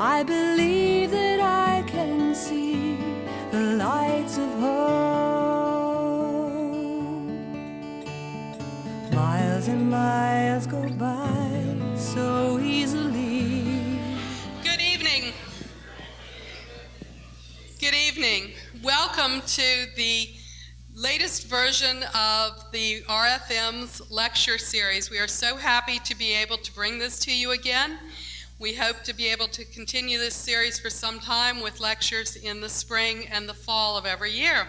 I believe that I can see the lights of home. Miles and miles go by so easily. Good evening. Good evening. Welcome to the latest version of the RFM's lecture series. We are so happy to be able to bring this to you again. We hope to be able to continue this series for some time with lectures in the spring and the fall of every year.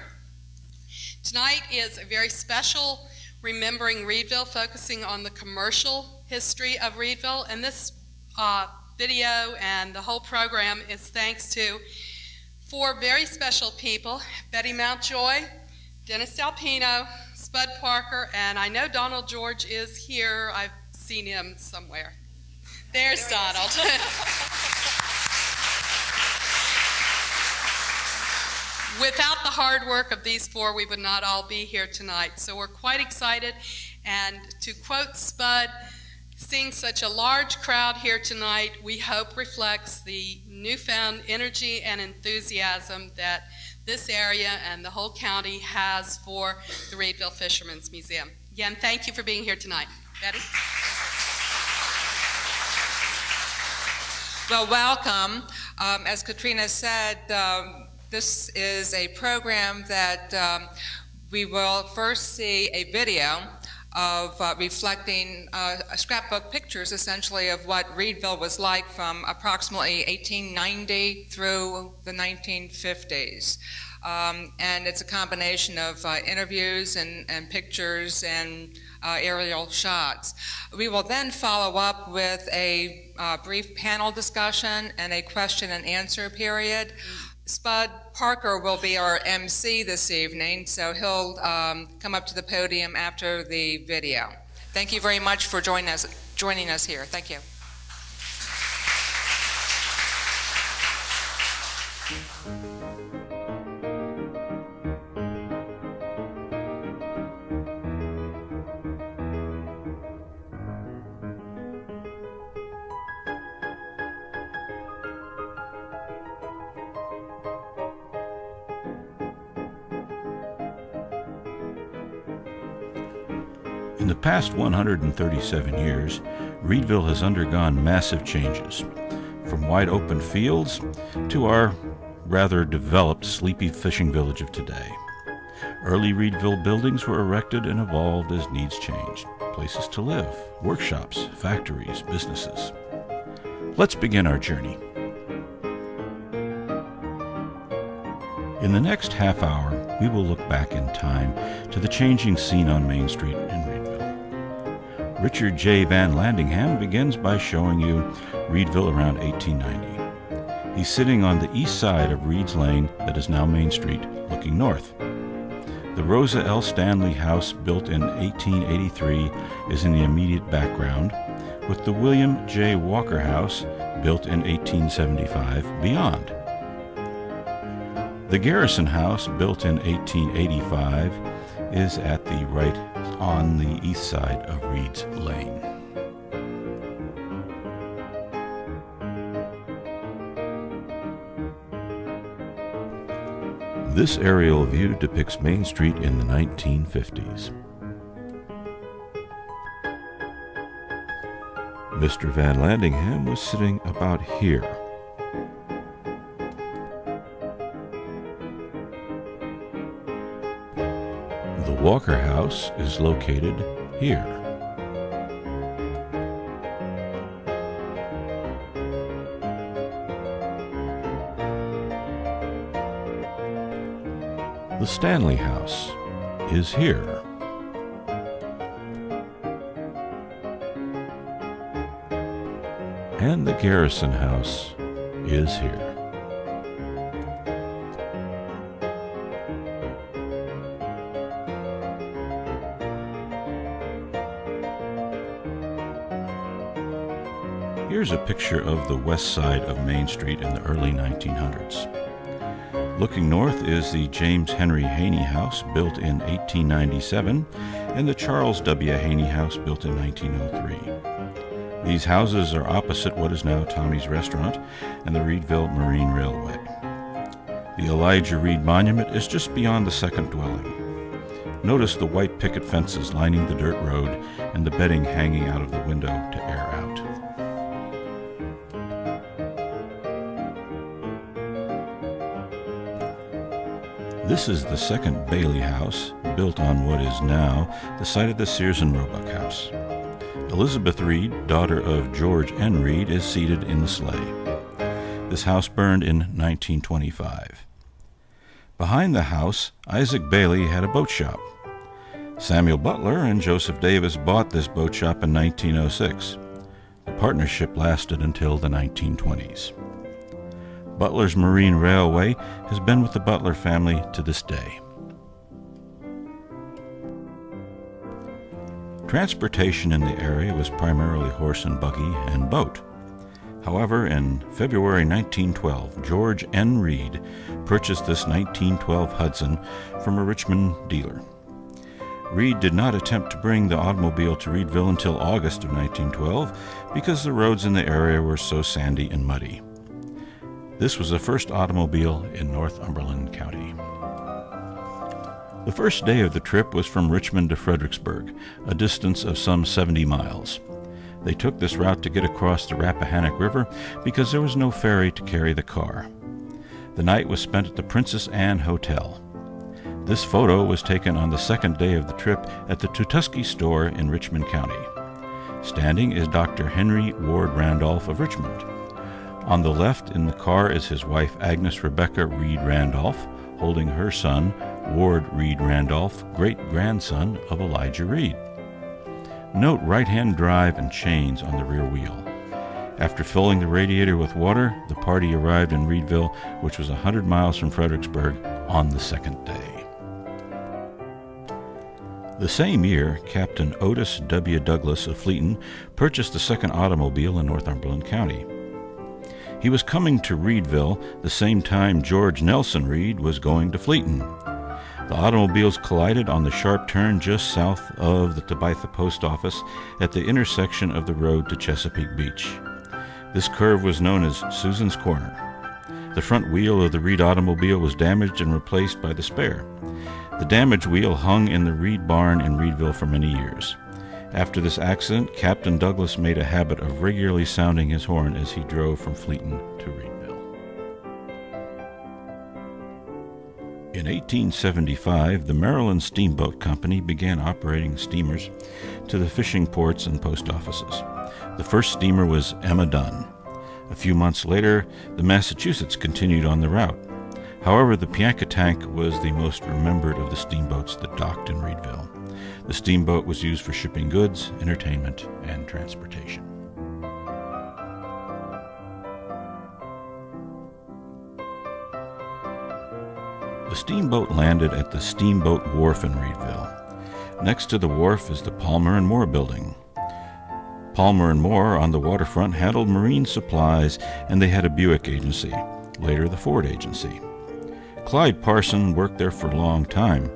Tonight is a very special Remembering Reedville, focusing on the commercial history of Reedville, and this video and the whole program is thanks to four very special people: Betty Mountjoy, Dennis Alpino, Spud Parker, and I know Donald George is here. I've seen him somewhere. There's Donald. Without the hard work of these four, we would not all be here tonight. So we're quite excited. And to quote Spud, seeing such a large crowd here tonight, we hope reflects the newfound energy and enthusiasm that this area and the whole county has for the Reedville Fishermen's Museum. Again, thank you for being here tonight. Betty? Well, welcome. As Katrina said, this is a program that we will first see a video of reflecting scrapbook pictures, essentially, of what Reedville was like from approximately 1890 through the 1950s. And it's a combination of interviews and pictures and aerial shots. We will then follow up with a brief panel discussion and a question and answer period. Spud Parker will be our MC this evening, so he'll come up to the podium after the video. Thank you very much for joining us here. Thank you. In the past 137 years, Reedville has undergone massive changes, from wide open fields to our rather developed, sleepy fishing village of today. Early Reedville buildings were erected and evolved as needs changed. Places to live, workshops, factories, businesses. Let's begin our journey. In the next half hour, we will look back in time to the changing scene on Main Street in Reedville. Richard J. Van Landingham begins by showing you Reedville around 1890. He's sitting on the east side of Reed's Lane, that is now Main Street, looking north. The Rosa L. Stanley House, built in 1883, is in the immediate background, with the William J. Walker House, built in 1875, beyond. The Garrison House, built in 1885, is at the right on the east side of Reed's Lane. This aerial view depicts Main Street in the 1950s. Mr. Van Landingham was sitting about here. The Walker House is located here. The Stanley House is here. And the Garrison House is here. Here's a picture of the west side of Main Street in the early 1900s. Looking north is the James Henry Haney House, built in 1897, and the Charles W. Haney House, built in 1903. These houses are opposite what is now Tommy's Restaurant and the Reedville Marine Railway. The Elijah Reed Monument is just beyond the second dwelling. Notice the white picket fences lining the dirt road and the bedding hanging out of the window to air out. This is the second Bailey House, built on what is now the site of the Sears and Roebuck House. Elizabeth Reed, daughter of George N. Reed, is seated in the sleigh. This house burned in 1925. Behind the house, Isaac Bailey had a boat shop. Samuel Butler and Joseph Davis bought this boat shop in 1906. The partnership lasted until the 1920s. Butler's Marine Railway has been with the Butler family to this day. Transportation in the area was primarily horse and buggy and boat. However, in February 1912, George N. Reed purchased this 1912 Hudson from a Richmond dealer. Reed did not attempt to bring the automobile to Reedville until August of 1912 because the roads in the area were so sandy and muddy. This was the first automobile in Northumberland County. The first day of the trip was from Richmond to Fredericksburg, a distance of some 70 miles. They took this route to get across the Rappahannock River because there was no ferry to carry the car. The night was spent at the Princess Anne Hotel. This photo was taken on the second day of the trip at the Tutusky store in Richmond County. Standing is Dr. Henry Ward Randolph of Richmond. On the left in the car is his wife Agnes Rebecca Reed Randolph, holding her son, Ward Reed Randolph, great-grandson of Elijah Reed. Note right-hand drive and chains on the rear wheel. After filling the radiator with water, the party arrived in Reedville, which was 100 miles from Fredericksburg, on the second day. The same year, Captain Otis W. Douglas of Fleeton purchased the second automobile in Northumberland County. He was coming to Reedville the same time George Nelson Reed was going to Fleeton. The automobiles collided on the sharp turn just south of the Tabitha Post Office at the intersection of the road to Chesapeake Beach. This curve was known as Susan's Corner. The front wheel of the Reed automobile was damaged and replaced by the spare. The damaged wheel hung in the Reed barn in Reedville for many years. After this accident, Captain Douglas made a habit of regularly sounding his horn as he drove from Fleeton to Reedville. In 1875, the Maryland Steamboat Company began operating steamers to the fishing ports and post offices. The first steamer was Emma Dunn. A few months later, the Massachusetts continued on the route. However, the Piankatank was the most remembered of the steamboats that docked in Reedville. The steamboat was used for shipping goods, entertainment, and transportation. The steamboat landed at the Steamboat Wharf in Reedville. Next to the wharf is the Palmer and Moore building. Palmer and Moore on the waterfront handled marine supplies, and they had a Buick agency, later the Ford agency. Clyde Parson worked there for a long time.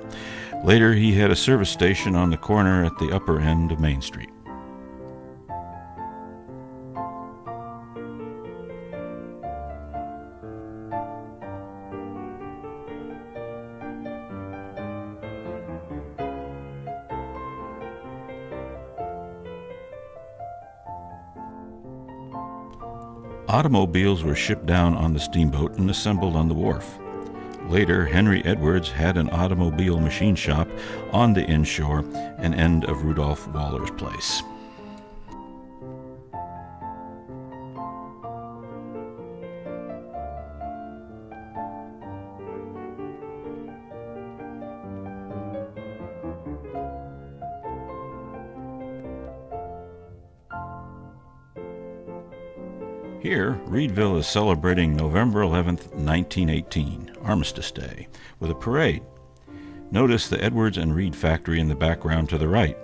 Later, he had a service station on the corner at the upper end of Main Street. Automobiles were shipped down on the steamboat and assembled on the wharf. Later, Henry Edwards had an automobile machine shop on the inshore, an end of Rudolph Waller's place. Here, Reedville is celebrating November 11th, 1918, Armistice Day, with a parade. Notice the Edwards and Reed factory in the background to the right,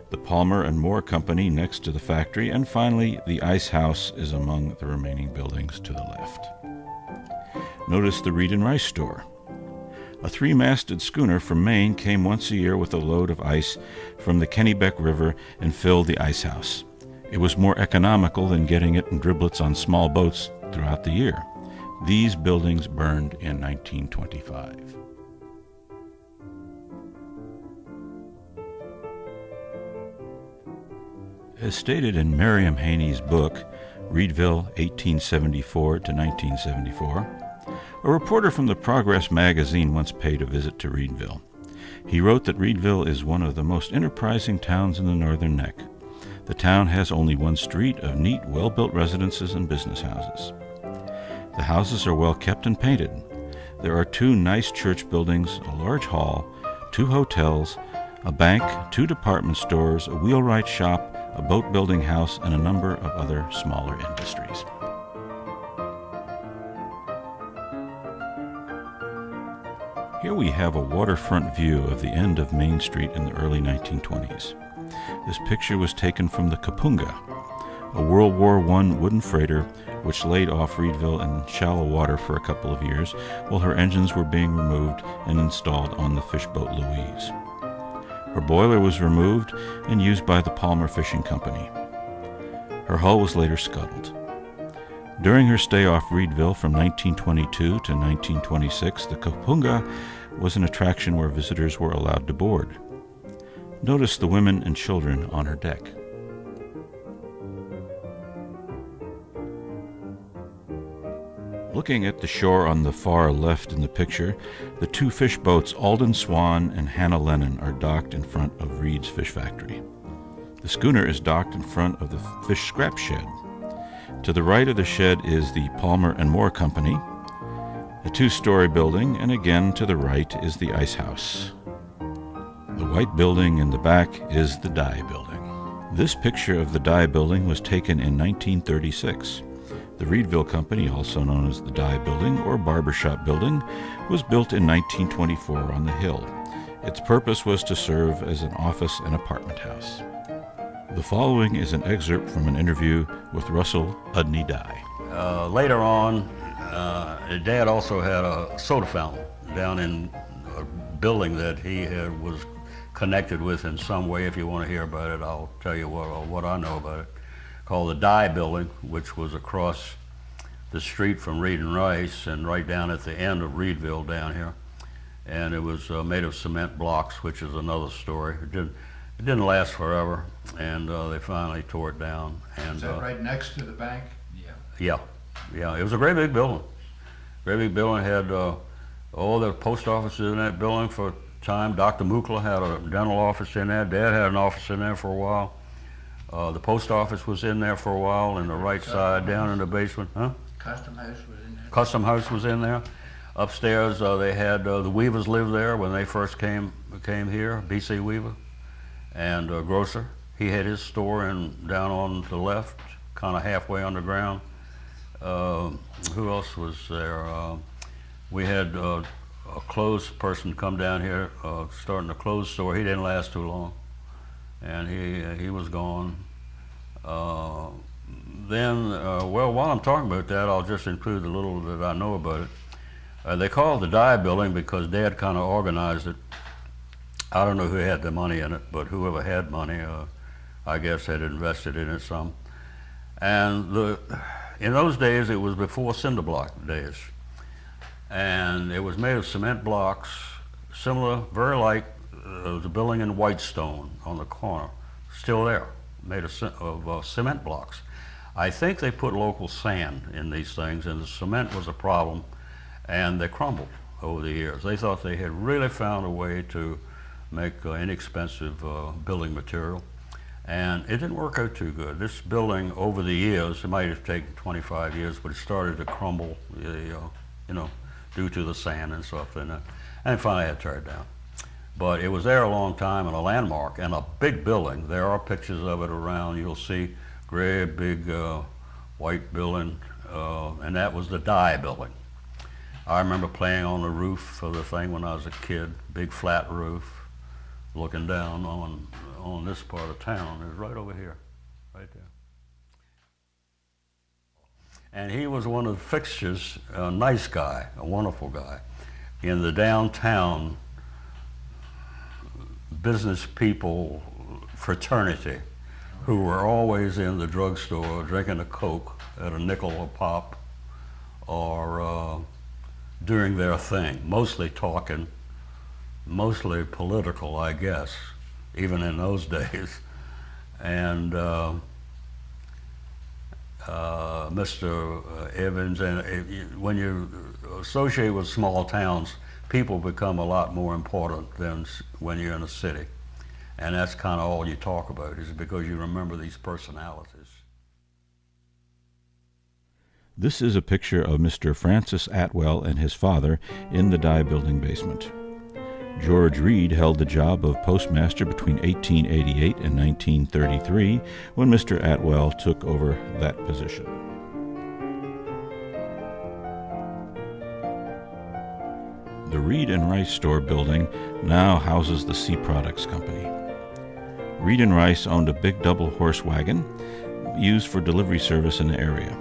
the Palmer and Moore Company next to the factory, and finally, the Ice House is among the remaining buildings to the left. Notice the Reed and Rice store. A three-masted schooner from Maine came once a year with a load of ice from the Kennebec River and filled the Ice House. It was more economical than getting it in driblets on small boats throughout the year. These buildings burned in 1925. As stated in Miriam Haney's book, Reedville, 1874 to 1974, a reporter from the Progress magazine once paid a visit to Reedville. He wrote that Reedville is one of the most enterprising towns in the Northern Neck. The town has only one street of neat, well-built residences and business houses. The houses are well kept and painted. There are 2 nice church buildings, a large hall, 2 hotels, a bank, 2 department stores, a wheelwright shop, a boat building house, and a number of other smaller industries. Here we have a waterfront view of the end of Main Street in the early 1920s. This picture was taken from the Kapunga, a World War I wooden freighter which laid off Reedville in shallow water for a couple of years while her engines were being removed and installed on the fishboat Louise. Her boiler was removed and used by the Palmer Fishing Company. Her hull was later scuttled. During her stay off Reedville from 1922 to 1926, the Kapunga was an attraction where visitors were allowed to board. Notice the women and children on her deck. Looking at the shore on the far left in the picture, the 2 fish boats Alden Swan and Hannah Lennon are docked in front of Reed's Fish Factory. The schooner is docked in front of the fish scrap shed. To the right of the shed is the Palmer and Moore Company, a 2-story building, and again to the right is the ice house. The white building in the back is the dye building. This picture of the dye building was taken in 1936. The Reedville Company, also known as the Dye Building or Barbershop Building, was built in 1924 on the hill. Its purpose was to serve as an office and apartment house. The following is an excerpt from an interview with Russell Udney Dye. Later on, Dad also had a soda fountain down in a building that he was connected with in some way. If you want to hear about it, I'll tell you what I know about it. Called the Dye Building, which was across the street from Reed and Rice and right down at the end of Reedville down here. And it was made of cement blocks, which is another story. It didn't last forever, and they finally tore it down. And, is that right next to the bank? Yeah. It was a great big building. Great big building. Had all the post offices in that building for a time. Dr. Mukla had a dental office in there. Dad had an office in there for a while. The post office was in there for a while, in the right side, down in the basement. Huh? Custom House was in there? Custom House was in there. Upstairs, they had the Weavers lived there when they first came here, B.C. Weaver, and grocer. He had his store down on the left, kind of halfway underground. Who else was there? We had a clothes person come down here, starting a clothes store. He didn't last too long, and he was gone. While I'm talking about that, I'll just include a little that I know about it. They call it the Dye Building because Dad kind of organized it. I don't know who had the money in it, but whoever had money, I guess, had invested in it some. And in those days, it was before cinder block days. And it was made of cement blocks, similar, very like the building in Whitestone on the corner, still there, made of cement blocks. I think they put local sand in these things, and the cement was a problem, and they crumbled over the years. They thought they had really found a way to make inexpensive building material, and it didn't work out too good. This building, over the years, it might have taken 25 years, but it started to crumble, due to the sand and stuff in it, and finally had to tear it down. But it was there a long time, and a landmark, and a big building. There are pictures of it around. You'll see great big white building, and that was the Dye Building. I remember playing on the roof of the thing when I was a kid, big flat roof, looking down on this part of town. It was right over here, right there. And he was one of the fixtures, a nice guy, a wonderful guy, in the downtown business people fraternity who were always in the drugstore drinking a Coke at a nickel a pop, or doing their thing, mostly talking, mostly political, I guess, even in those days. And Mr. Evans, and when you associate with small towns, people become a lot more important than when you're in a city. And that's kind of all you talk about, is because you remember these personalities. This is a picture of Mr. Francis Atwell and his father in the Dye Building basement. George Reed held the job of postmaster between 1888 and 1933, when Mr. Atwell took over that position. The Reed and Rice store building now houses the Sea Products Company. Reed and Rice owned a big double horse wagon used for delivery service in the area.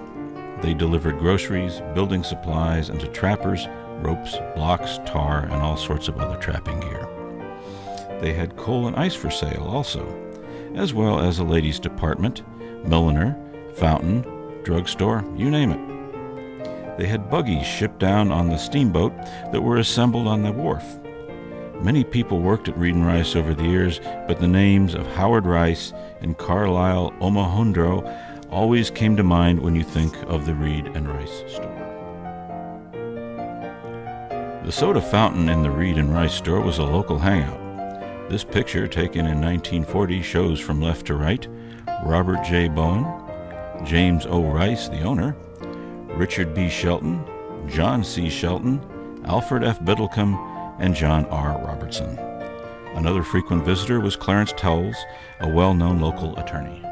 They delivered groceries, building supplies, and to trappers, ropes, blocks, tar, and all sorts of other trapping gear. They had coal and ice for sale also, as well as a ladies' department, milliner, fountain, drugstore, you name it. They had buggies shipped down on the steamboat that were assembled on the wharf. Many people worked at Reed and Rice over the years, but the names of Howard Rice and Carlisle Omohundro always came to mind when you think of the Reed and Rice store. The soda fountain in the Reed and Rice store was a local hangout. This picture, taken in 1940, shows from left to right Robert J. Bowen, James O. Rice, the owner, Richard B. Shelton, John C. Shelton, Alfred F. Biddlecombe, and John R. Robertson. Another frequent visitor was Clarence Towles, a well-known local attorney.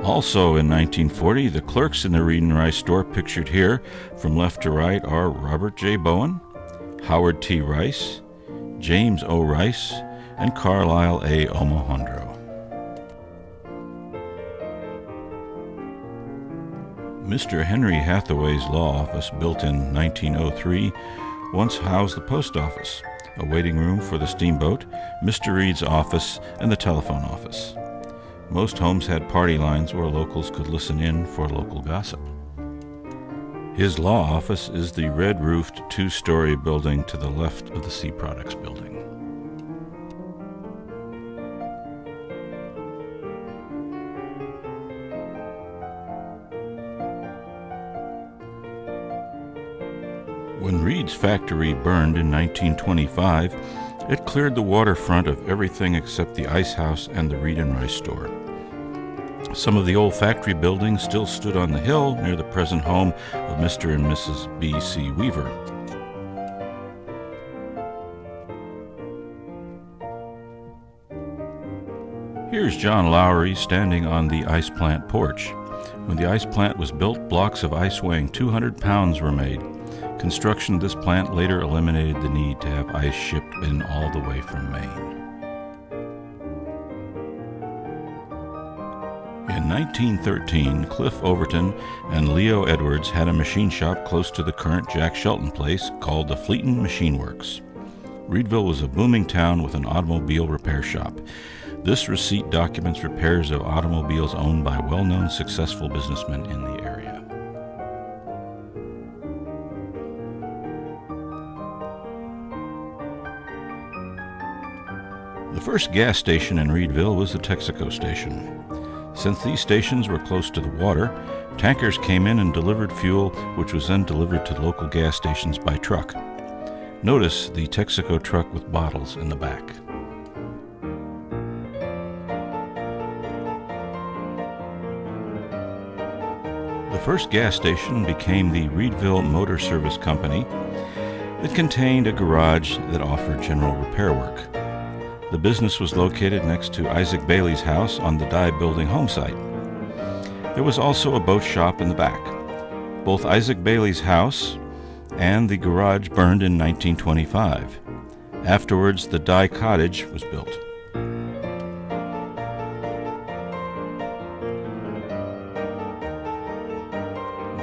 Also in 1940, the clerks in the Reed and Rice store pictured here from left to right are Robert J. Bowen, Howard T. Rice, James O. Rice, and Carlisle A. Omohundro. Mr. Henry Hathaway's law office, built in 1903, once housed the post office, a waiting room for the steamboat, Mr. Reed's office, and the telephone office. Most homes had party lines where locals could listen in for local gossip. His law office is the red-roofed two-story building to the left of the Sea Products building. When Reed's factory burned in 1925, it cleared the waterfront of everything except the ice house and the Reed and Rice store. Some of the old factory buildings still stood on the hill near the present home of Mr. and Mrs. B.C. Weaver. Here's John Lowry standing on the ice plant porch. When the ice plant was built, blocks of ice weighing 200 pounds were made. Construction of this plant later eliminated the need to have ice shipped in all the way from Maine. In 1913, Cliff Overton and Leo Edwards had a machine shop close to the current Jack Shelton place called the Fleeton Machine Works. Reedville was a booming town with an automobile repair shop. This receipt documents repairs of automobiles owned by well-known successful businessmen in the area. The first gas station in Reedville was the Texaco station. Since these stations were close to the water, tankers came in and delivered fuel, which was then delivered to local gas stations by truck. Notice the Texaco truck with bottles in the back. The first gas station became the Reedville Motor Service Company. It contained a garage that offered general repair work. The business was located next to Isaac Bailey's house on the Dye Building home site. There was also a boat shop in the back. Both Isaac Bailey's house and the garage burned in 1925. Afterwards, the Dye Cottage was built.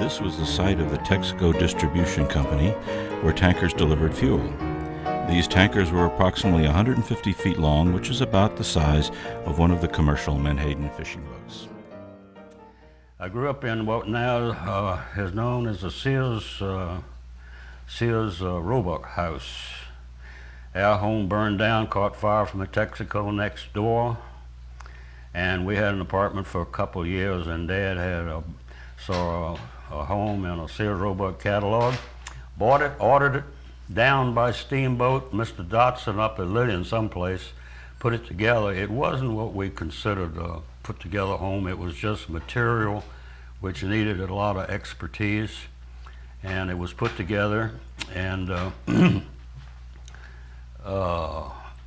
This was the site of the Texaco Distribution Company, where tankers delivered fuel. These tankers were approximately 150 feet long, which is about the size of one of the commercial Menhaden fishing boats. I grew up in what now is known as the Sears Roebuck House. Our home burned down, caught fire from a Texaco next door, and we had an apartment for a couple of years, and Dad saw a home in a Sears Roebuck catalog, bought it, ordered it, down by steamboat. Mr. Dotson up at Lillian someplace put it together. It wasn't what we considered a put together home. It was just material which needed a lot of expertise, and it was put together, and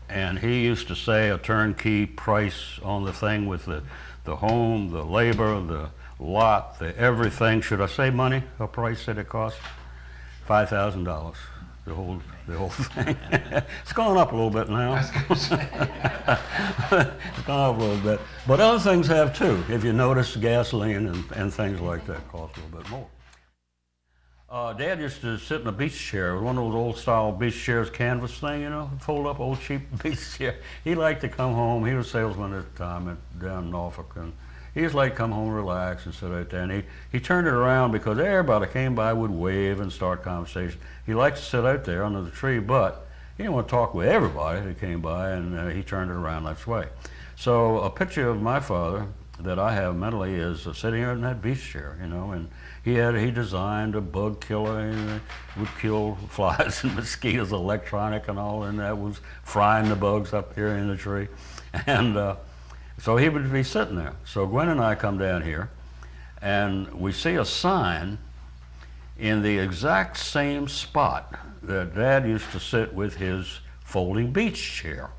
and he used to say a turnkey price on the thing with the home, the labor, the lot, the everything. Should I say money? A price that it cost? $5,000. The whole thing. It's gone up a little bit now. It's gone up a little bit. But other things have too. If you notice, gasoline and things like that cost a little bit more. Dad used to sit in a beach chair, one of those old style beach chairs, canvas thing, you know, fold up old cheap beach chair. He liked to come home. He was a salesman at the time down in Norfolk, and he just liked to come home, relax, and sit out there. And he turned it around because everybody came by would wave and start conversation. He liked to sit out there under the tree, but he didn't want to talk with everybody that came by, and he turned it around that way. So a picture of my father that I have mentally is sitting there in that beach chair, you know, and he designed a bug killer, and would kill flies and mosquitoes, electronic and all, and that was frying the bugs up here in the tree. And so he would be sitting there. So Gwen and I come down here, and we see a sign in the exact same spot that Dad used to sit with his folding beach chair.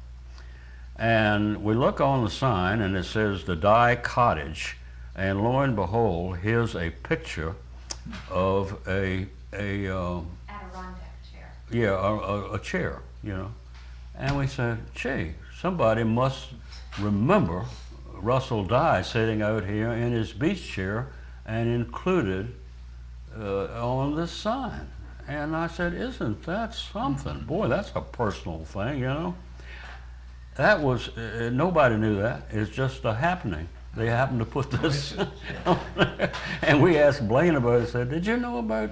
And we look on the sign, and it says the Dye Cottage, and lo and behold, here's a picture of a Adirondack chair. Yeah, a chair, you know. And we said, gee, somebody must remember Russell Dye sitting out here in his beach chair and included on this sign. And I said, isn't that something? Boy, that's a personal thing, you know. That was, nobody knew that. It's just a happening. They happened to put this on there. And we asked Blaine about it. Said, did you know about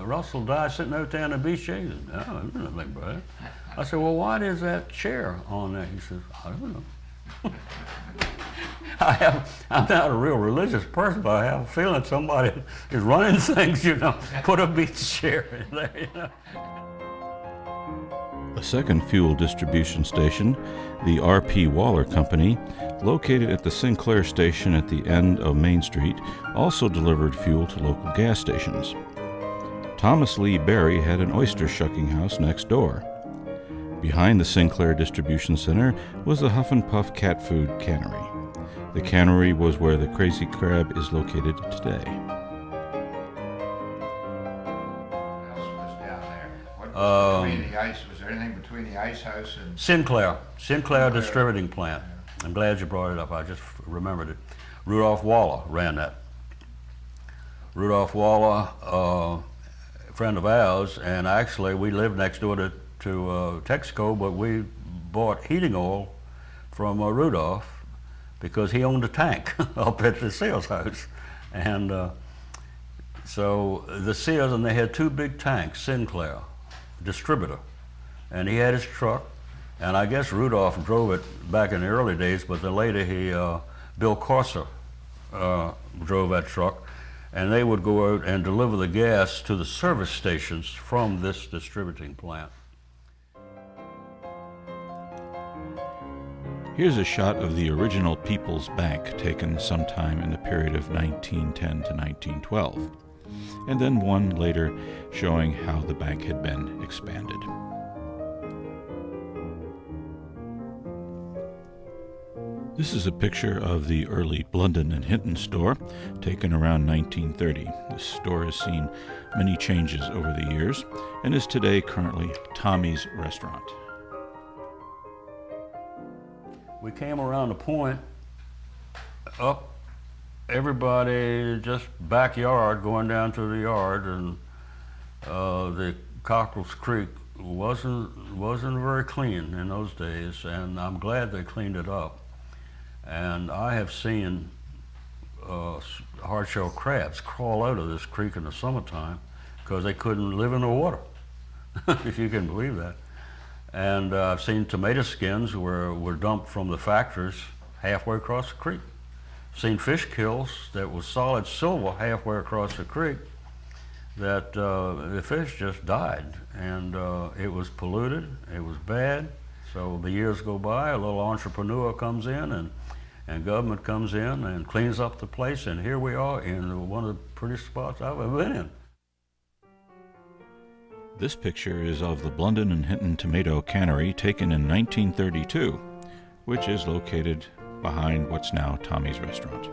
Russell Dye sitting out there on the beach chair? He said, no, I don't know nothing about it. I said, well, why is that chair on there? He says, I don't know. I'm not a real religious person, but I have a feeling somebody is running things, you know, put a beach chair in there, you know. A second fuel distribution station, the R.P. Waller Company, located at the Sinclair station at the end of Main Street, also delivered fuel to local gas stations. Thomas Lee Berry had an oyster shucking house next door. Behind the Sinclair Distribution Center was the Huff and Puff cat food cannery. The cannery was where the Crazy Crab is located today. Between the ice, was there anything between the ice house and Sinclair Distributing Plant. I'm glad you brought it up. I just remembered it. Rudolph Waller ran that. Rudolph Waller, a friend of ours, and actually we lived next door to Texaco, but we bought heating oil from Rudolph because he owned a tank up at the Sears house. And so the Sears, and they had two big tanks, Sinclair, distributor. And he had his truck, and I guess Rudolph drove it back in the early days, but then later Bill Corser drove that truck, and they would go out and deliver the gas to the service stations from this distributing plant. Here's a shot of the original People's Bank taken sometime in the period of 1910 to 1912, and then one later showing how the bank had been expanded. This is a picture of the early Blunden and Hinton store, taken around 1930. This store has seen many changes over the years and is today currently Tommy's Restaurant. We came around the point, up everybody just backyard going down to the yard, and the Cockrell's Creek wasn't very clean in those days, and I'm glad they cleaned it up. And I have seen hard-shell crabs crawl out of this creek in the summertime because they couldn't live in the water, if you can believe that. And I've seen tomato skins were dumped from the factories halfway across the creek. Seen fish kills that was solid silver halfway across the creek that the fish just died, and it was polluted, it was bad. So the years go by, a little entrepreneur comes in, and government comes in and cleans up the place, and here we are in one of the prettiest spots I've ever been in. This picture is of the Blunden and Hinton Tomato Cannery taken in 1932, which is located behind what's now Tommy's Restaurant.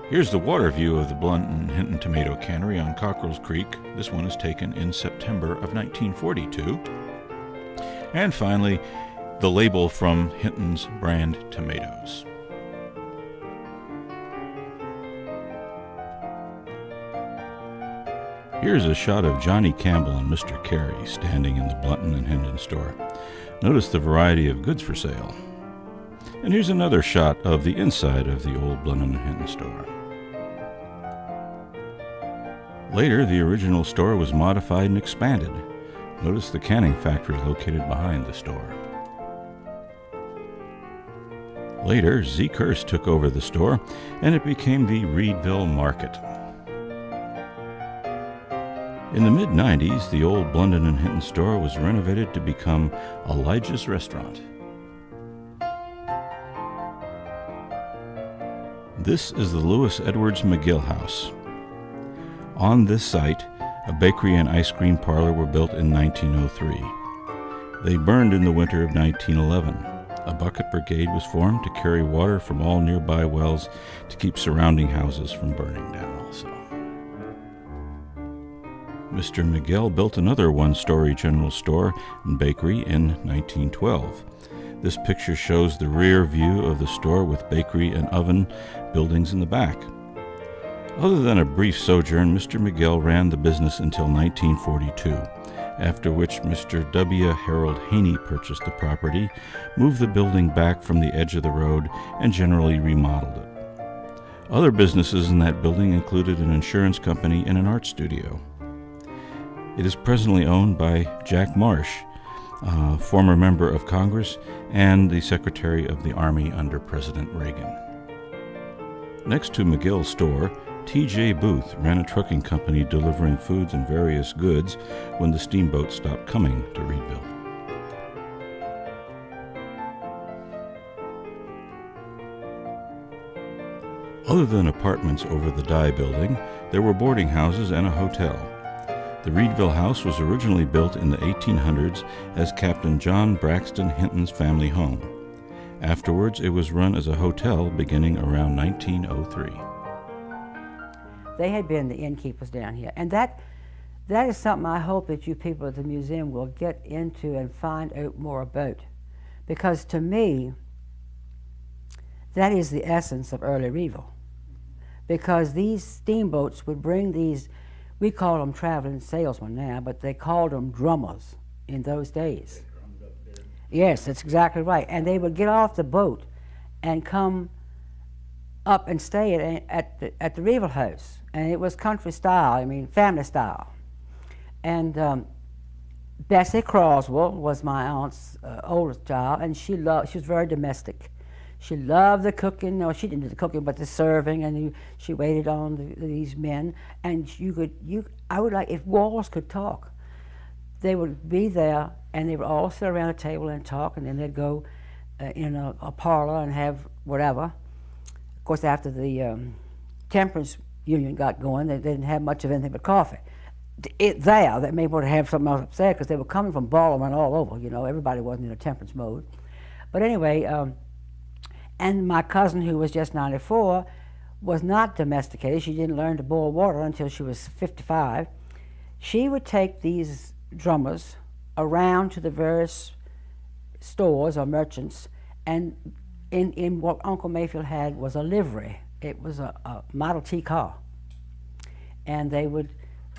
Here's the water view of the Blunden and Hinton Tomato Cannery on Cockrell's Creek. This one is taken in September of 1942. And finally, the label from Hinton's brand tomatoes. Here's a shot of Johnny Campbell and Mr. Carey standing in the Blunden and Hinton store. Notice the variety of goods for sale. And here's another shot of the inside of the old Blunden and Hinton store. Later, the original store was modified and expanded. Notice the canning factory located behind the store. Later, Zeke Hurst took over the store, and it became the Reedville Market. In the mid-90s, the old Blunden and Hinton store was renovated to become Elijah's Restaurant. This is the Lewis Edwards McGill House. On this site, a bakery and ice cream parlor were built in 1903. They burned in the winter of 1911. A bucket brigade was formed to carry water from all nearby wells to keep surrounding houses from burning down also. Mr. McGill built another one-story general store and bakery in 1912. This picture shows the rear view of the store with bakery and oven buildings in the back. Other than a brief sojourn, Mr. McGill ran the business until 1942, after which Mr. W. Harold Haney purchased the property, moved the building back from the edge of the road, and generally remodeled it. Other businesses in that building included an insurance company and an art studio. It is presently owned by Jack Marsh, a former member of Congress and the Secretary of the Army under President Reagan. Next to McGill's store, T.J. Booth ran a trucking company delivering foods and various goods when the steamboat stopped coming to Reedville. Other than apartments over the dye building, there were boarding houses and a hotel. The Reedville House was originally built in the 1800s as Captain John Braxton Hinton's family home. Afterwards, it was run as a hotel beginning around 1903. They had been the innkeepers down here, and that is something I hope that you people at the museum will get into and find out more about, because to me, that is the essence of early Reedville. Because these steamboats would bring these, we call them traveling salesmen now, but they called them drummers in those days. Yes, that's exactly right. And they would get off the boat and come up and stay at the Reedville House. And it was country style, I mean family style. And Bessie Croswell was my aunt's oldest child, and she was very domestic. She loved the cooking. No, she didn't do the cooking, but the serving, and she waited on these men. And I would like, if walls could talk, they would be there, and they would all sit around a table and talk, and then they'd go in a parlor and have whatever. Of course, after the temperance union got going, they didn't have much of anything but coffee. They may want to have something else upstairs because they were coming from Baltimore and all over. You know, everybody wasn't in a temperance mode. But anyway, and my cousin, who was just 94, was not domesticated. She didn't learn to boil water until she was 55. She would take these drummers around to the various stores or merchants, and in what Uncle Mayfield had was a livery. It was a Model T car. And they would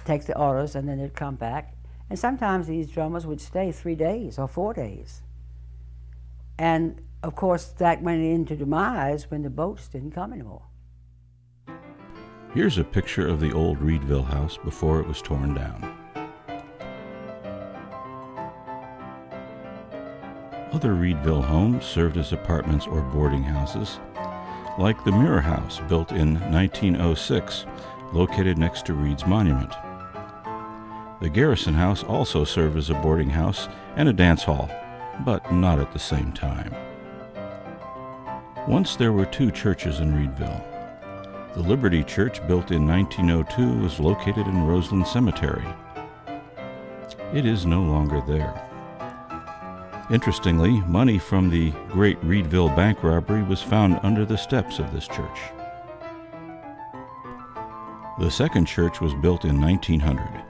take the orders, and then they'd come back, And sometimes these drummers would stay 3 days or 4 days. And of course, that went into demise when the boats didn't come anymore. Here's a picture of the old Reedville house before it was torn down. Other Reedville homes served as apartments or boarding houses, like the Muir House, built in 1906, located next to Reed's Monument. The Garrison House also served as a boarding house and a dance hall, but not at the same time. Once there were 2 churches in Reedville. The Liberty Church, built in 1902, was located in Roseland Cemetery. It is no longer there. Interestingly, money from the Great Reedville Bank robbery was found under the steps of this church. The second church was built in 1900.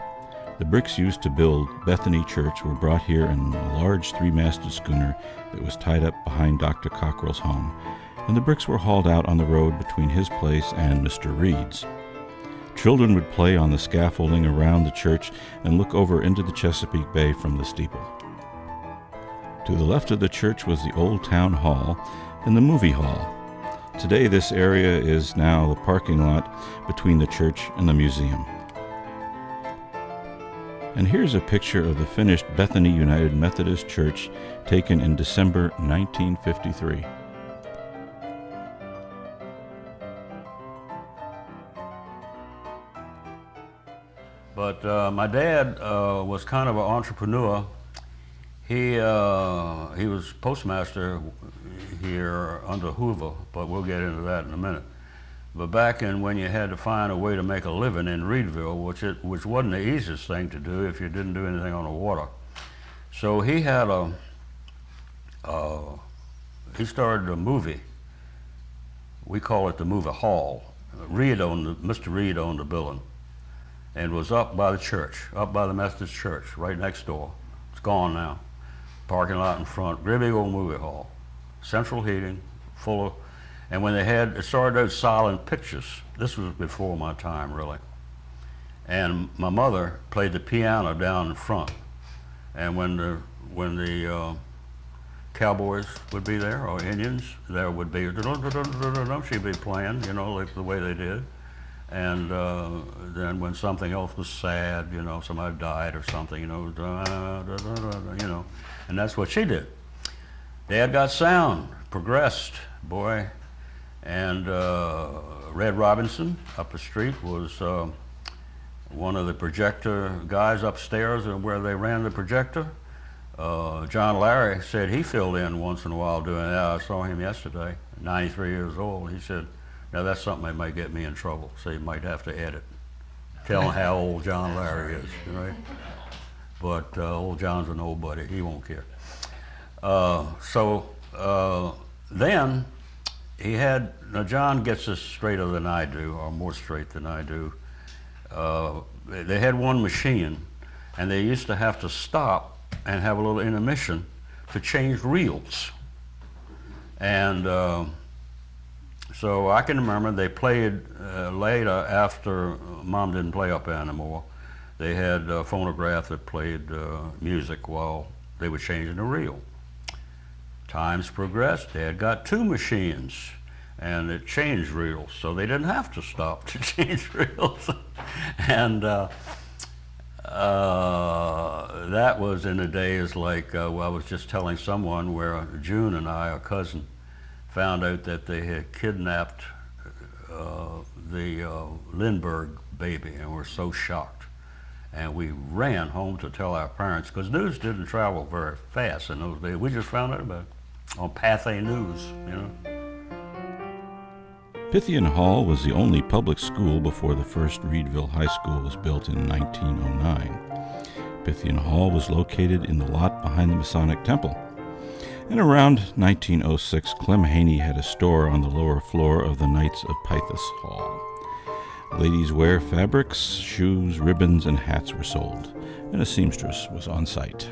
The bricks used to build Bethany Church were brought here in a large 3-masted schooner that was tied up behind Dr. Cockrell's home, and the bricks were hauled out on the road between his place and Mr. Reed's. Children would play on the scaffolding around the church and look over into the Chesapeake Bay from the steeple. To the left of the church was the old town hall and the movie hall. Today this area is now the parking lot between the church and the museum. And here's a picture of the finished Bethany United Methodist Church taken in December 1953. But my dad was kind of an entrepreneur. He was postmaster here under Hoover, but we'll get into that in a minute. But back in when you had to find a way to make a living in Reedville, which wasn't the easiest thing to do if you didn't do anything on the water. So he had he started a movie. We call it the movie hall. Mr. Reed owned the building, and was up by the church, up by the Methodist church, right next door. It's gone now. Parking lot in front, great big old movie hall, central heating, full of, and when it started those silent pictures. This was before my time, really. And my mother played the piano down in front, and when the cowboys would be there, or Indians, there would be, she'd be playing, you know, like the way they did. And then when something else was sad, you know, somebody died or something, you know, you know, and that's what she did. Dad got sound, progressed, boy, and Red Robinson up the street was one of the projector guys upstairs where they ran the projector. John Larry said he filled in once in a while doing that. I saw him yesterday, 93 years old. He said, now that's something that might get me in trouble, so you might have to edit. Tell him how old John Larry is, right? But old John's an old buddy, he won't care. Then he had, now John gets this straighter than I do, or more straight than I do. They had one machine, and they used to have to stop and have a little intermission to change reels. And so I can remember they played later after Mom didn't play up there anymore. They had a phonograph that played music while they were changing the reel. Times progressed. They had got 2 machines, and it changed reels, so they didn't have to stop to change reels. And that was in the days like, well, I was just telling someone where June and I, our cousin, found out that they had kidnapped the Lindbergh baby, and were so shocked. And we ran home to tell our parents, because news didn't travel very fast in those days. We just found out about it on Pathé News, you know. Pythian Hall was the only public school before the first Reedville High School was built in 1909. Pythian Hall was located in the lot behind the Masonic Temple. And around 1906, Clem Haney had a store on the lower floor of the Knights of Pythas Hall. Ladies' wear fabrics, shoes, ribbons, and hats were sold, and a seamstress was on site.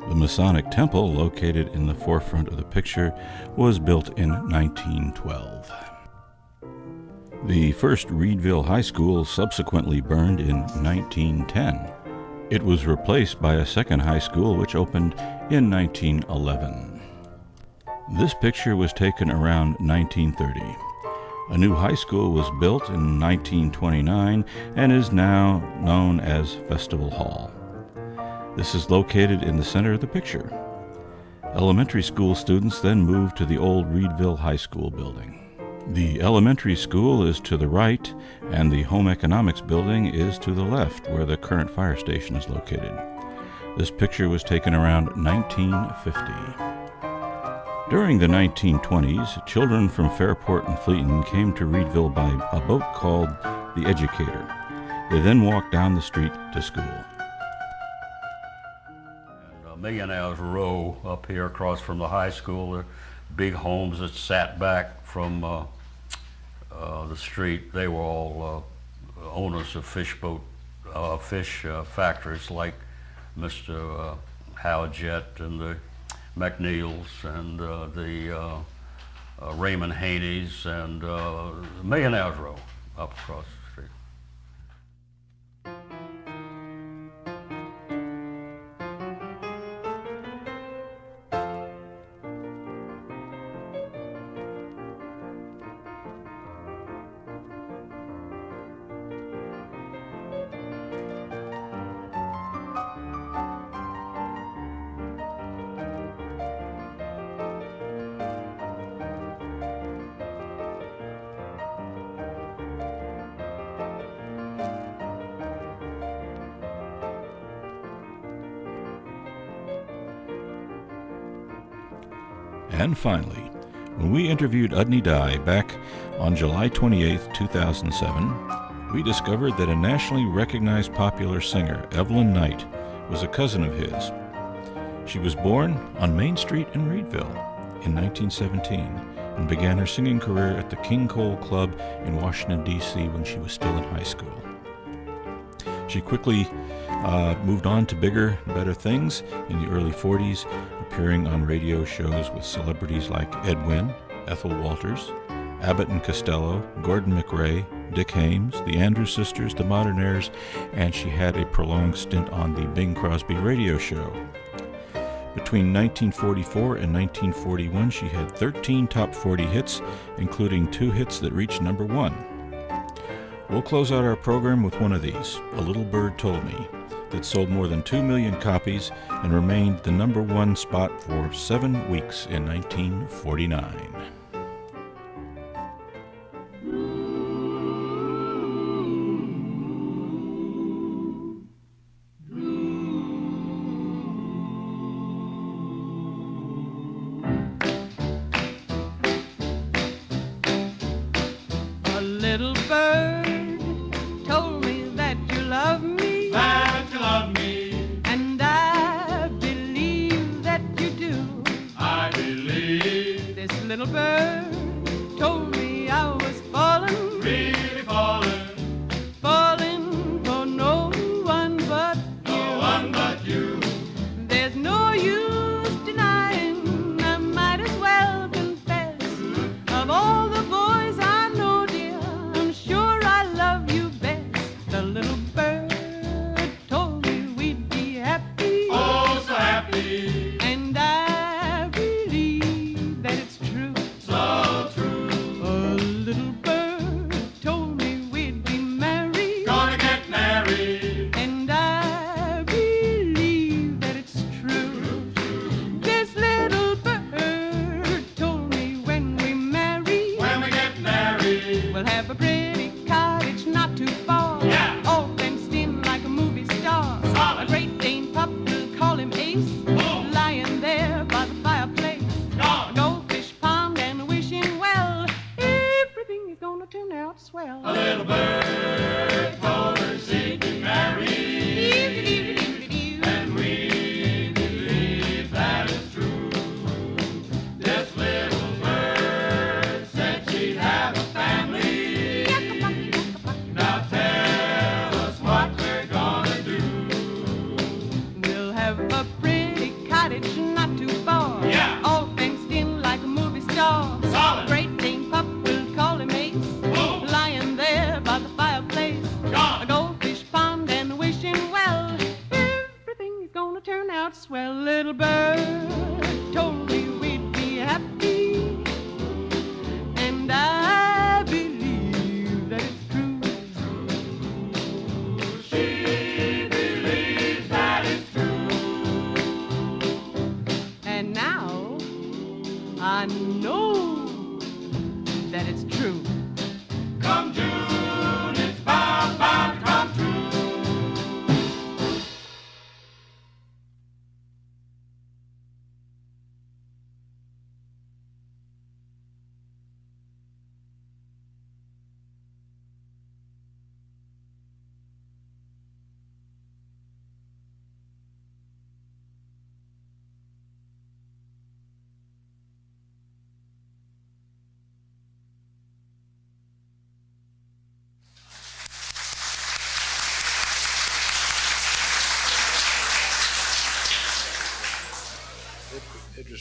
The Masonic Temple, located in the forefront of the picture, was built in 1912. The first Reedville High School subsequently burned in 1910. It was replaced by a second high school which opened in 1911. This picture was taken around 1930. A new high school was built in 1929 and is now known as Festival Hall. This is located in the center of the picture. Elementary school students then moved to the old Reedville High School building. The elementary school is to the right, and the home economics building is to the left, where the current fire station is located. This picture was taken around 1950. During the 1920s, children from Fairport and Fleeton came to Reedville by a boat called the Educator. They then walked down the street to school. And Millionaire's Row up here across from the high school, the big homes that sat back from the street, they were all owners of fish factories like Mr. Howard Jett and the McNeils and the Raymond Haney's and Millionaire's Row up across the street. And finally, when we interviewed Udney Dye back on July 28, 2007, we discovered that a nationally recognized popular singer, Evelyn Knight, was a cousin of his. She was born on Main Street in Reedville in 1917 and began her singing career at the King Cole Club in Washington, D.C. when she was still in high school. She quickly moved on to bigger and better things in the early 40s, appearing on radio shows with celebrities like Ed Wynn, Ethel Walters, Abbott and Costello, Gordon McRae, Dick Haymes, the Andrews Sisters, the Modernaires, and she had a prolonged stint on the Bing Crosby radio show. Between 1944 and 1941, she had 13 top 40 hits, including 2 hits that reached number 1. We'll close out our program with one of these, A Little Bird Told Me, that sold more than 2 million copies and remained the number 1 spot for 7 weeks in 1949. A little bird told me that you love me, and I believe that you do. I believe. This little bird told me I was falling, Really falling. falling for no one but you. No one but you. There's no use denying, I might as well confess. Of all the boys I know, dear, I'm sure I love you best. The little bird told me we'd be happy, Oh, so happy. and I believe that it's true. So true. A little bird told me we'd be married, Gonna get married. and I believe that it's true. This little bird told me when we marry, When we get married. we'll have a pretty cottage not too far, Yeah. all fenced in like a movie star. Solid. A Great Dane pup, we'll call him Ace, Oh. lying there by the fireplace. A Gone. goldfish pond and wishing well, everything is gonna turn out swell. A little bird told her she'd be married. And we believe that is true. This little bird said she'd have a family. Now tell us what we're gonna do. We'll have a pretty cottage not too far, Yeah. all fenced in like a movie star. Solid. A Great Dane pup, we'll call him Ace, Oh. lying there by the fireplace.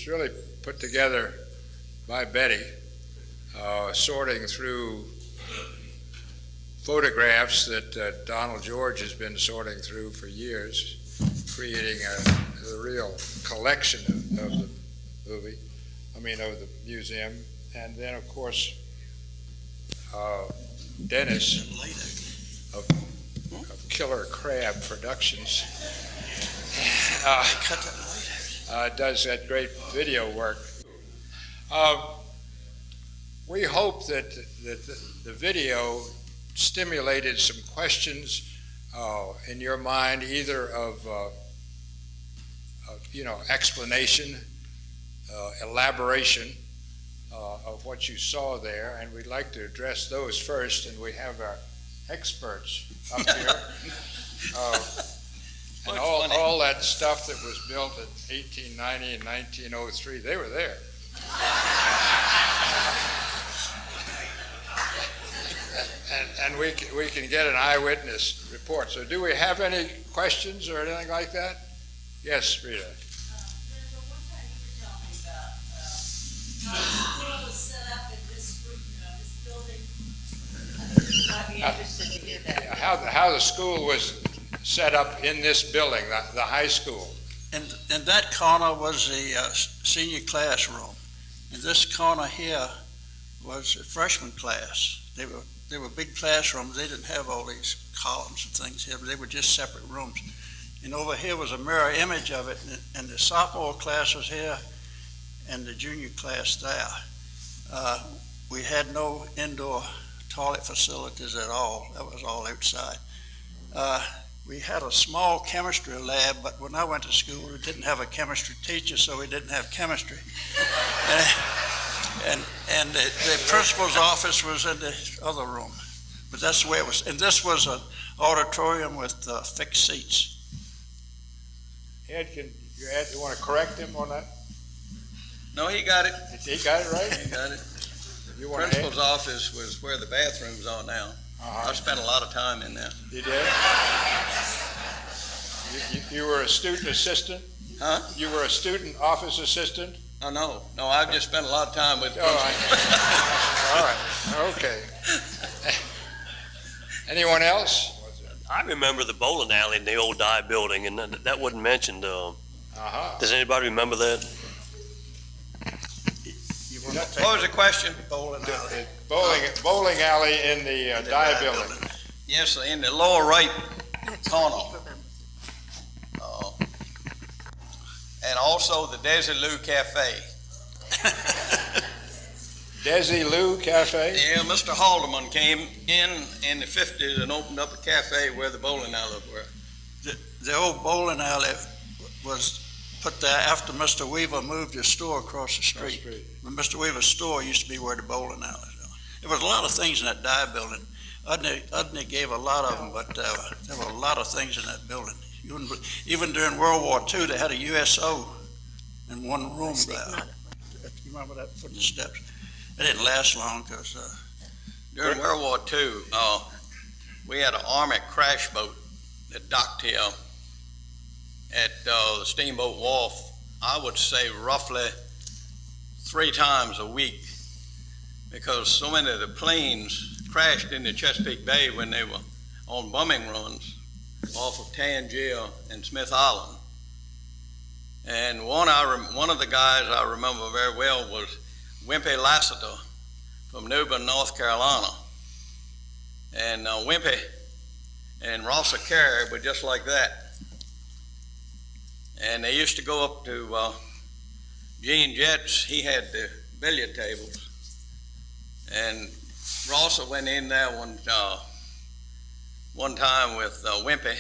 was really put together by Betty, sorting through photographs that Donald George has been sorting through for years, creating a real collection of the movie, of the museum. And then, of course, Dennis of Killer Crab Productions does that great video work. We hope that the video stimulated some questions in your mind, either of explanation, elaboration of what you saw there, and we'd like to address those first. And we have our experts up here. And all that stuff that was built in 1890 and 1903, they were there. And we can get an eyewitness report. So do we have any questions or anything like that? Yes, Rita. One time you were telling me about how the school was set up in this building. I think you might be interested to hear that. How the school was set up in this building, the high school. And that corner was the senior classroom. And this corner here was a freshman class. They were big classrooms. They didn't have all these columns and things here, but they were just separate rooms. And over here was a mirror image of it, and the sophomore class was here and the junior class there. We had no indoor toilet facilities at all. That was all outside. We had a small chemistry lab, but when I went to school, we didn't have a chemistry teacher, so we didn't have chemistry. And the principal's office was in the other room. But that's the way it was. And this was an auditorium with fixed seats. Ed, you want to correct him on that? No, he got it. He got it right? He got it. You want Principal's office was where the bathrooms are now. I spent a lot of time in there. You did? You were a student assistant? Huh? You were a student office assistant? Oh, no, I've just spent a lot of time with All right, okay. Anyone else? I remember the bowling alley in the old Dye building, and that wasn't mentioned. Does anybody remember that? What was the question? Bowling alley in the Dye building. Yes, in the lower right corner. And also the Desilu Cafe. Desilu Cafe? Yeah, Mr. Haldeman came in the 50s and opened up a cafe where the bowling alleys were. The old bowling alley was put there after Mr. Weaver moved his store across the street. Mr. Weaver's store used to be where the bowling alley was. There was a lot of things in that Dye building. Udney gave a lot of them, but there were a lot of things in that building. Even during World War II, they had a USO in one room there. You remember that, putting the steps? It didn't last long because... During World War II, we had an Army crash boat that docked here at the Steamboat Wharf, I would say roughly 3 times a week, because so many of the planes crashed into Chesapeake Bay when they were on bombing runs off of Tangier and Smith Island. And one of the guys I remember very well was Wimpy Lassiter from Newbern, North Carolina. And Wimpy and Rosser Carey were just like that. And they used to go up to Gene Jett's. He had the billiard tables. And Rosser went in there one time with Wimpy,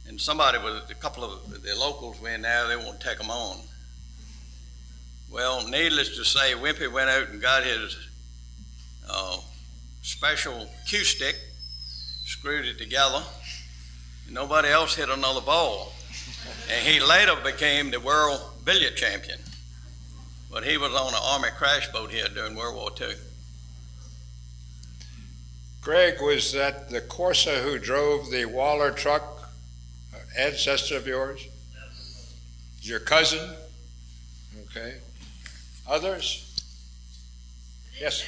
and a couple of the locals were in there, they won't take them on. Well, needless to say, Wimpy went out and got his special cue stick, screwed it together, and nobody else hit another ball. And he later became the world billiard champion. But he was on an Army crash boat here during World War II. Greg, was that the Corsa who drove the Waller truck, ancestor of yours? Your cousin? Okay. Others? Yes.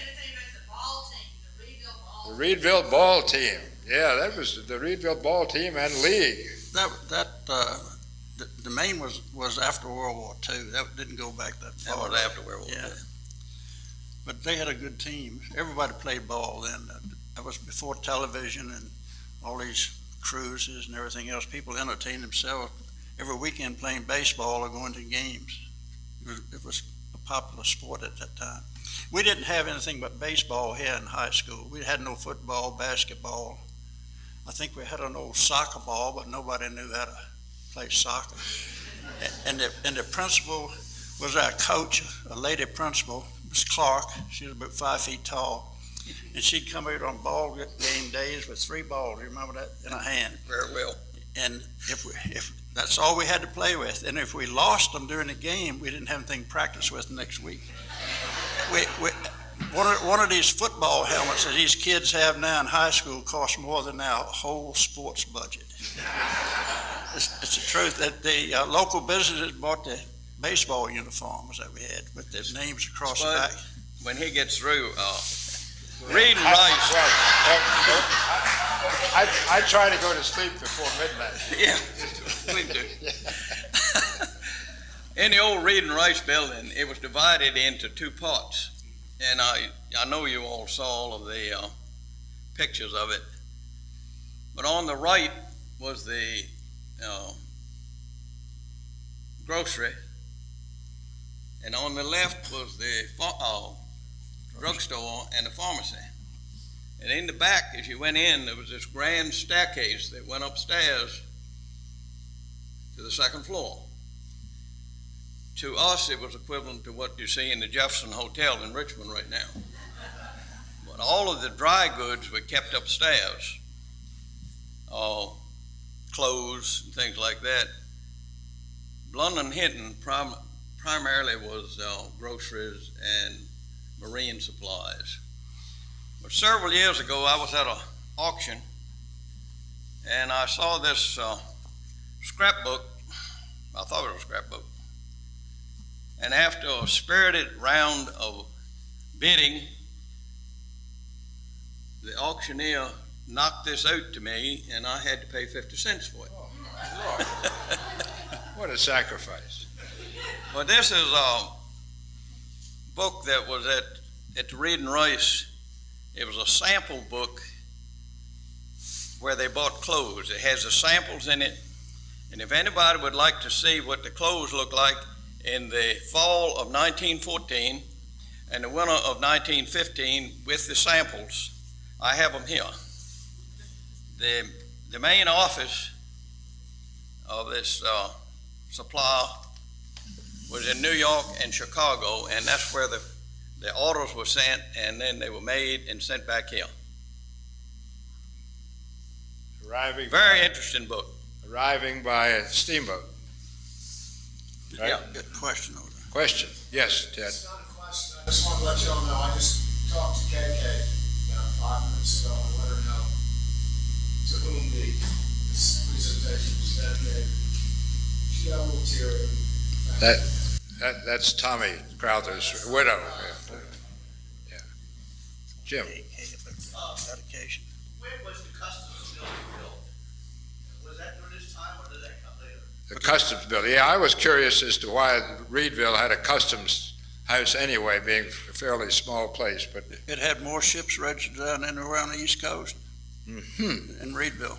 The Reedville ball team. Yeah, that was the Reedville ball team and league. The main was after World War II. That didn't go back that far. That was after World War II. But they had a good team. Everybody played ball then. That was before television and all these cruises and everything else. People entertained themselves every weekend playing baseball or going to games. It was a popular sport at that time. We didn't have anything but baseball here in high school. We had no football, basketball. I think we had an old soccer ball, but nobody knew how to play soccer. And the principal was our coach, a lady principal, Miss Clark. She was about 5 feet tall. And she'd come out on ball game days with 3 balls, you remember that, in her hand. Very well. And if that's all we had to play with, and if we lost them during the game, we didn't have anything to practice with the next week. One of these football helmets that these kids have now in high school costs more than our whole sports budget. It's the truth that the local businesses bought the baseball uniforms that we had with their names across the back. When he gets through, Reed and Rice. I try to go to sleep before midnight. Yeah, we do. In the old Reed and Rice building, it was divided into 2 parts. And I know you all saw all of the pictures of it. But on the right was the grocery. And on the left was the drugstore and the pharmacy. And in the back, as you went in, there was this grand staircase that went upstairs to the 2nd floor. To us, it was equivalent to what you see in the Jefferson Hotel in Richmond right now. But all of the dry goods were kept upstairs, clothes and things like that. London Hinton primarily was groceries and marine supplies. But several years ago, I was at an auction, and I saw this scrapbook. I thought it was a scrapbook. And after a spirited round of bidding, the auctioneer knocked this out to me, and I had to pay 50 cents for it. Oh, what a sacrifice. Well, this is a book that was at the Reed and Rice. It was a sample book where they bought clothes. It has the samples in it, and if anybody would like to see what the clothes look like in the fall of 1914 and the winter of 1915 with the samples, I have them here. The main office of this supply was in New York and Chicago, and that's where the orders were sent, and then they were made and sent back here. Very interesting book. Arriving by a steamboat. Right? Yeah. Good question over there. Question. Yes, Ted. It's not a question. I just want to let you all know, I just talked to KK about 5 minutes ago and let her know to whom this presentation was dedicated. She got a little teary. That's Tommy Crowther's widow. Yeah. Jim. Dedication. When was the customs building built? Was that during this time or did that come later? The customs building. Yeah, I was curious as to why Reedville had a customs house anyway, being a fairly small place. But it had more ships registered down in and around the East Coast in Reedville.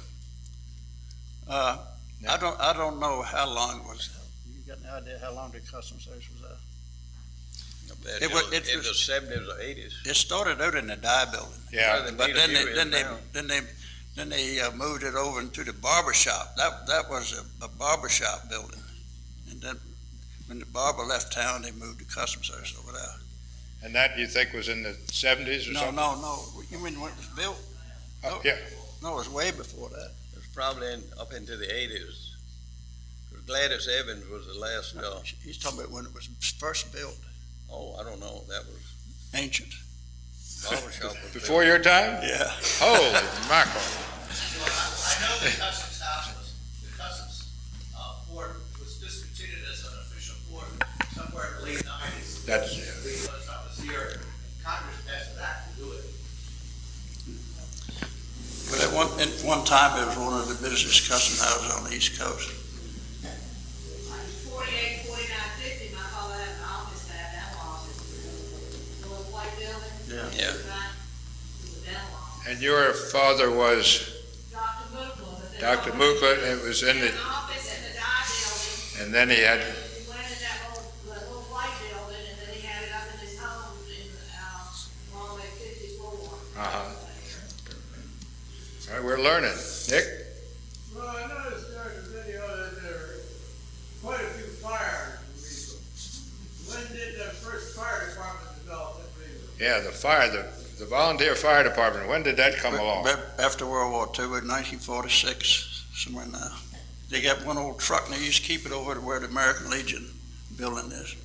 I don't know how long it was. You got any idea how long the customs house was there? It was the 70s or 80s. It started out in the dye building. Yeah, but then they moved it over into the barber shop. That was a barber shop building. And then when the barber left town, they moved the customs house over there. And that you think was in the 70s or something? No. You mean when it was built? Oh, yeah. No, it was way before that. It was probably up into the 80s. Gladys Evans was the last. He's talking about when it was first built. Oh, I don't know. That was ancient. Barbershop. Before your time? Yeah. Holy mackerel. I know the customs house the customs port was discontinued as an official port somewhere in the late That's, Congress passed an act to do it. But at one time, it was one of the busiest custom houses on the East Coast. 48, 49, 50, my father had an office there, that office. The little white building. Yeah. and your father was Dr. Dr. Mukla, and it was in the, office in the dye building. and then he had, He went in that little white building, and then he had it up in his home in, all the way 54. All right, we're learning. Nick? Well, I noticed during the video that there were quite a few fires in Reedville. When did the first fire department develop in Reedville? Yeah, the volunteer fire department, when did that come along? After World War II, in 1946, somewhere now. They got one old truck, and they used to keep it over to where the American Legion building is.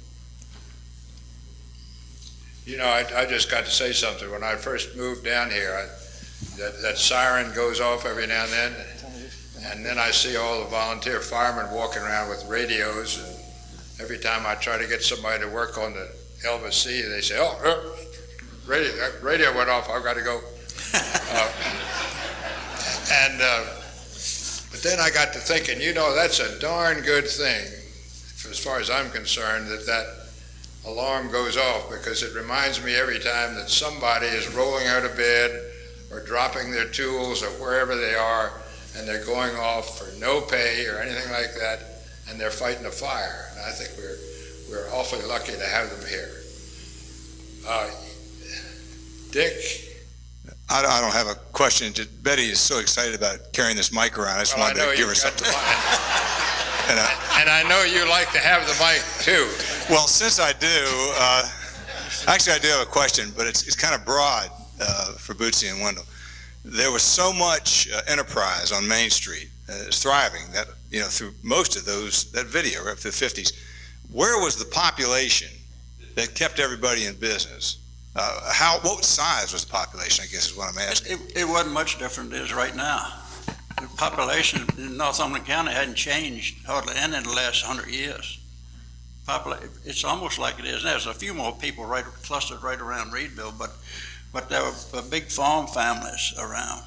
You know, I just got to say something. When I first moved down here, that siren goes off every now and then I see all the volunteer firemen walking around with radios, and every time I try to get somebody to work on the Elvis C, they say, radio went off, I've got to go. But then I got to thinking, you know, that's a darn good thing, as far as I'm concerned, that alarm goes off, because it reminds me every time that somebody is rolling out of bed or dropping their tools or wherever they are, and they're going off for no pay or anything like that, and they're fighting a fire. And I think we're awfully lucky to have them here. Dick? I don't have a question. Betty is so excited about carrying this mic around. I just wanted to give her something. And I know you like to have the mic too. Well, since I do, actually I do have a question, but it's kind of broad for Bootsy and Wendell. There was so much enterprise on Main Street, it's thriving, that, you know, through most of that video, right up to the 50s. Where was the population that kept everybody in business? What size was the population, I guess is what I'm asking. It wasn't much different than it is right now. The population in Northumberland County hadn't changed hardly any in the last 100 years. It's almost like it is now. There's a few more people clustered right around Reedville, but there were big farm families around,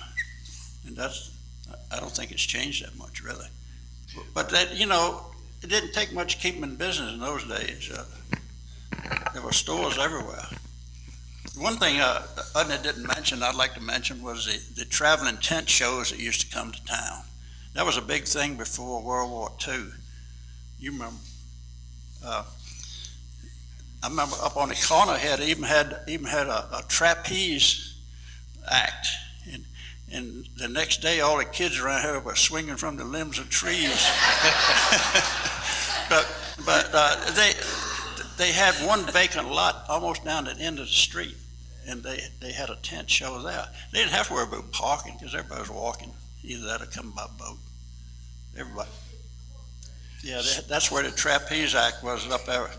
and I don't think it's changed that much, really. But that, you know, it didn't take much to keep them in business in those days. There were stores everywhere. One thing Udna didn't mention, I'd like to mention, was the traveling tent shows that used to come to town. That was a big thing before World War II. You remember? I remember up on the corner here, they even had a trapeze act, and the next day all the kids around here were swinging from the limbs of trees. but they had one vacant lot almost down at the end of the street, and they had a tent show there. They didn't have to worry about parking because everybody was walking, either that or coming by boat. Everybody. Yeah, that's where the trapeze act was, up there,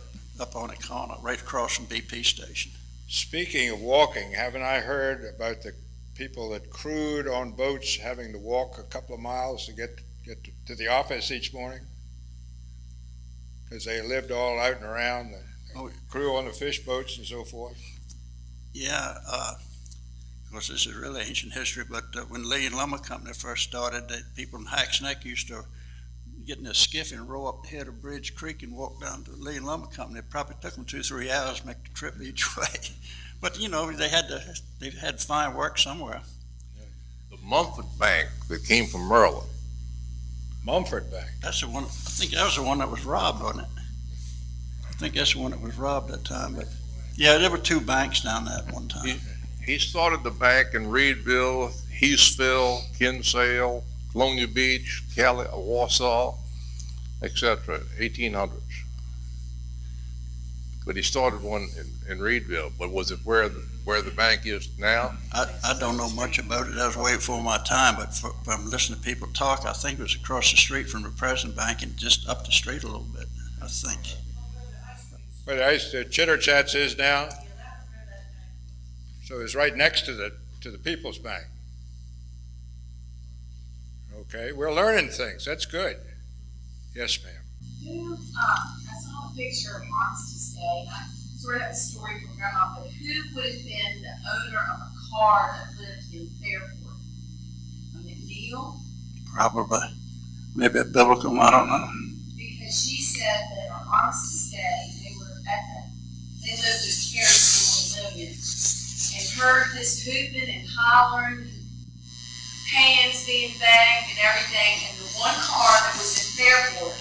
up on the corner, right across from BP station. Speaking of walking, haven't I heard about the people that crewed on boats having to walk a couple of miles to get to the office each morning? Because they lived all out and around, the crew on the fish boats and so forth. Yeah, of course this is really ancient history, but when Lee and Lumber Company first started, people in Hacks Neck used to get in a skiff and row up the head of Bridge Creek and walk down to Lee and Lumber Company. It probably took them 2-3 hours to make the trip each way. But you know, they had to find work somewhere. The Mumford Bank that came from Maryland. Mumford Bank? That's the one, I think that was the one that was robbed, wasn't it? I think that's the one that was robbed that time, but yeah, there were 2 banks down there at one time. He started the bank in Reedville, Heathsville, Kinsale, Colonial Beach, Cali, Warsaw, etc., 1800s. But he started one in Reedville. But was it where the bank is now? I don't know much about it. I was way before my time, but from listening to people talk, I think it was across the street from the present bank and just up the street a little bit, I think. Where the Chitter Chats is now? So it's right next to the People's Bank. Okay, we're learning things. That's good. Yes, ma'am. I saw a picture of Armistice Day. sort of a story from Grandma, but who would have been the owner of a car that lived in Fairport? A McNeil? Probably. Maybe a biblical, I don't know. Because she said that on Armistice Day, they lived at Carrie School in Lillian, and heard this hooping and hollering, and pans being banged and everything, and the one car that was in Fairport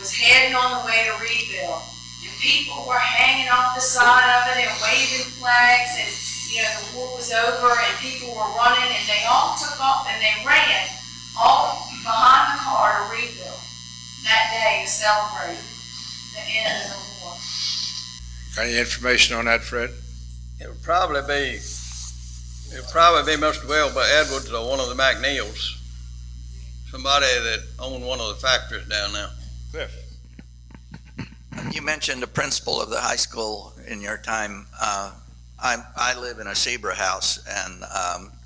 was heading on the way to Reedville, and people were hanging off the side of it and waving flags, and the war was over, and people were running, and they all took off and they ran all behind the car to Reedville that day to celebrate the end of the war. Any information on that, Fred? It would probably be Mr. Will by Edwards or one of the McNeils, somebody that owned one of the factories down there. Cliff. You mentioned the principal of the high school in your time. I live in a Seabrook house, and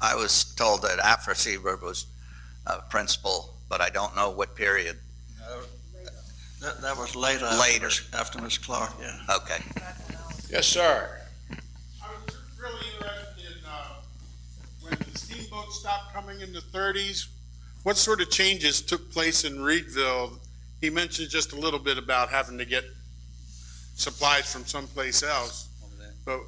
I was told that after Seabrook was principal, but I don't know what period. That was later. Later. After Miss Clark, yeah. Okay. Yes, sir. I was really interested in when the steamboat stopped coming in the 30s, what sort of changes took place in Reedville? He mentioned just a little bit about having to get supplies from someplace else, but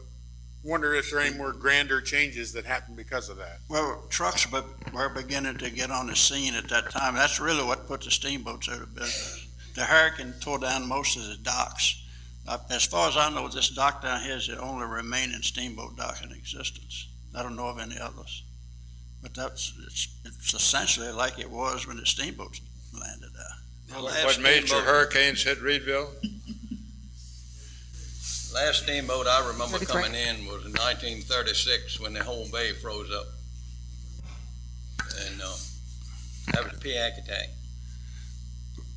wonder if there are any more grander changes that happened because of that. Well, trucks were beginning to get on the scene at that time. That's really what put the steamboats out of business. The hurricane tore down most of the docks. As far as I know, this dock down here is the only remaining steamboat dock in existence. I don't know of any others. But it's essentially like it was when the steamboats landed there. What major hurricanes hit Reedville? Last steamboat I remember coming in was in 1936 when the whole bay froze up. And that was a Piakatay.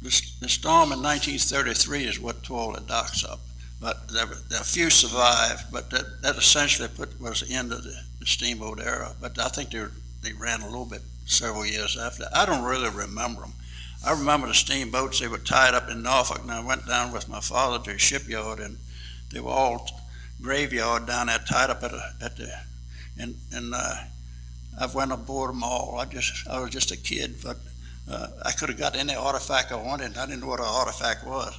The storm in 1933 is what tore all the docks up. But there a few survived, but that essentially was the end of the steamboat era. But I think they ran a little bit several years after. I don't really remember them. I remember the steamboats, they were tied up in Norfolk, and I went down with my father to a shipyard, and they were all graveyard down there tied up and I went aboard them all. I was just a kid, but I could have got any artifact I wanted. I didn't know what an artifact was.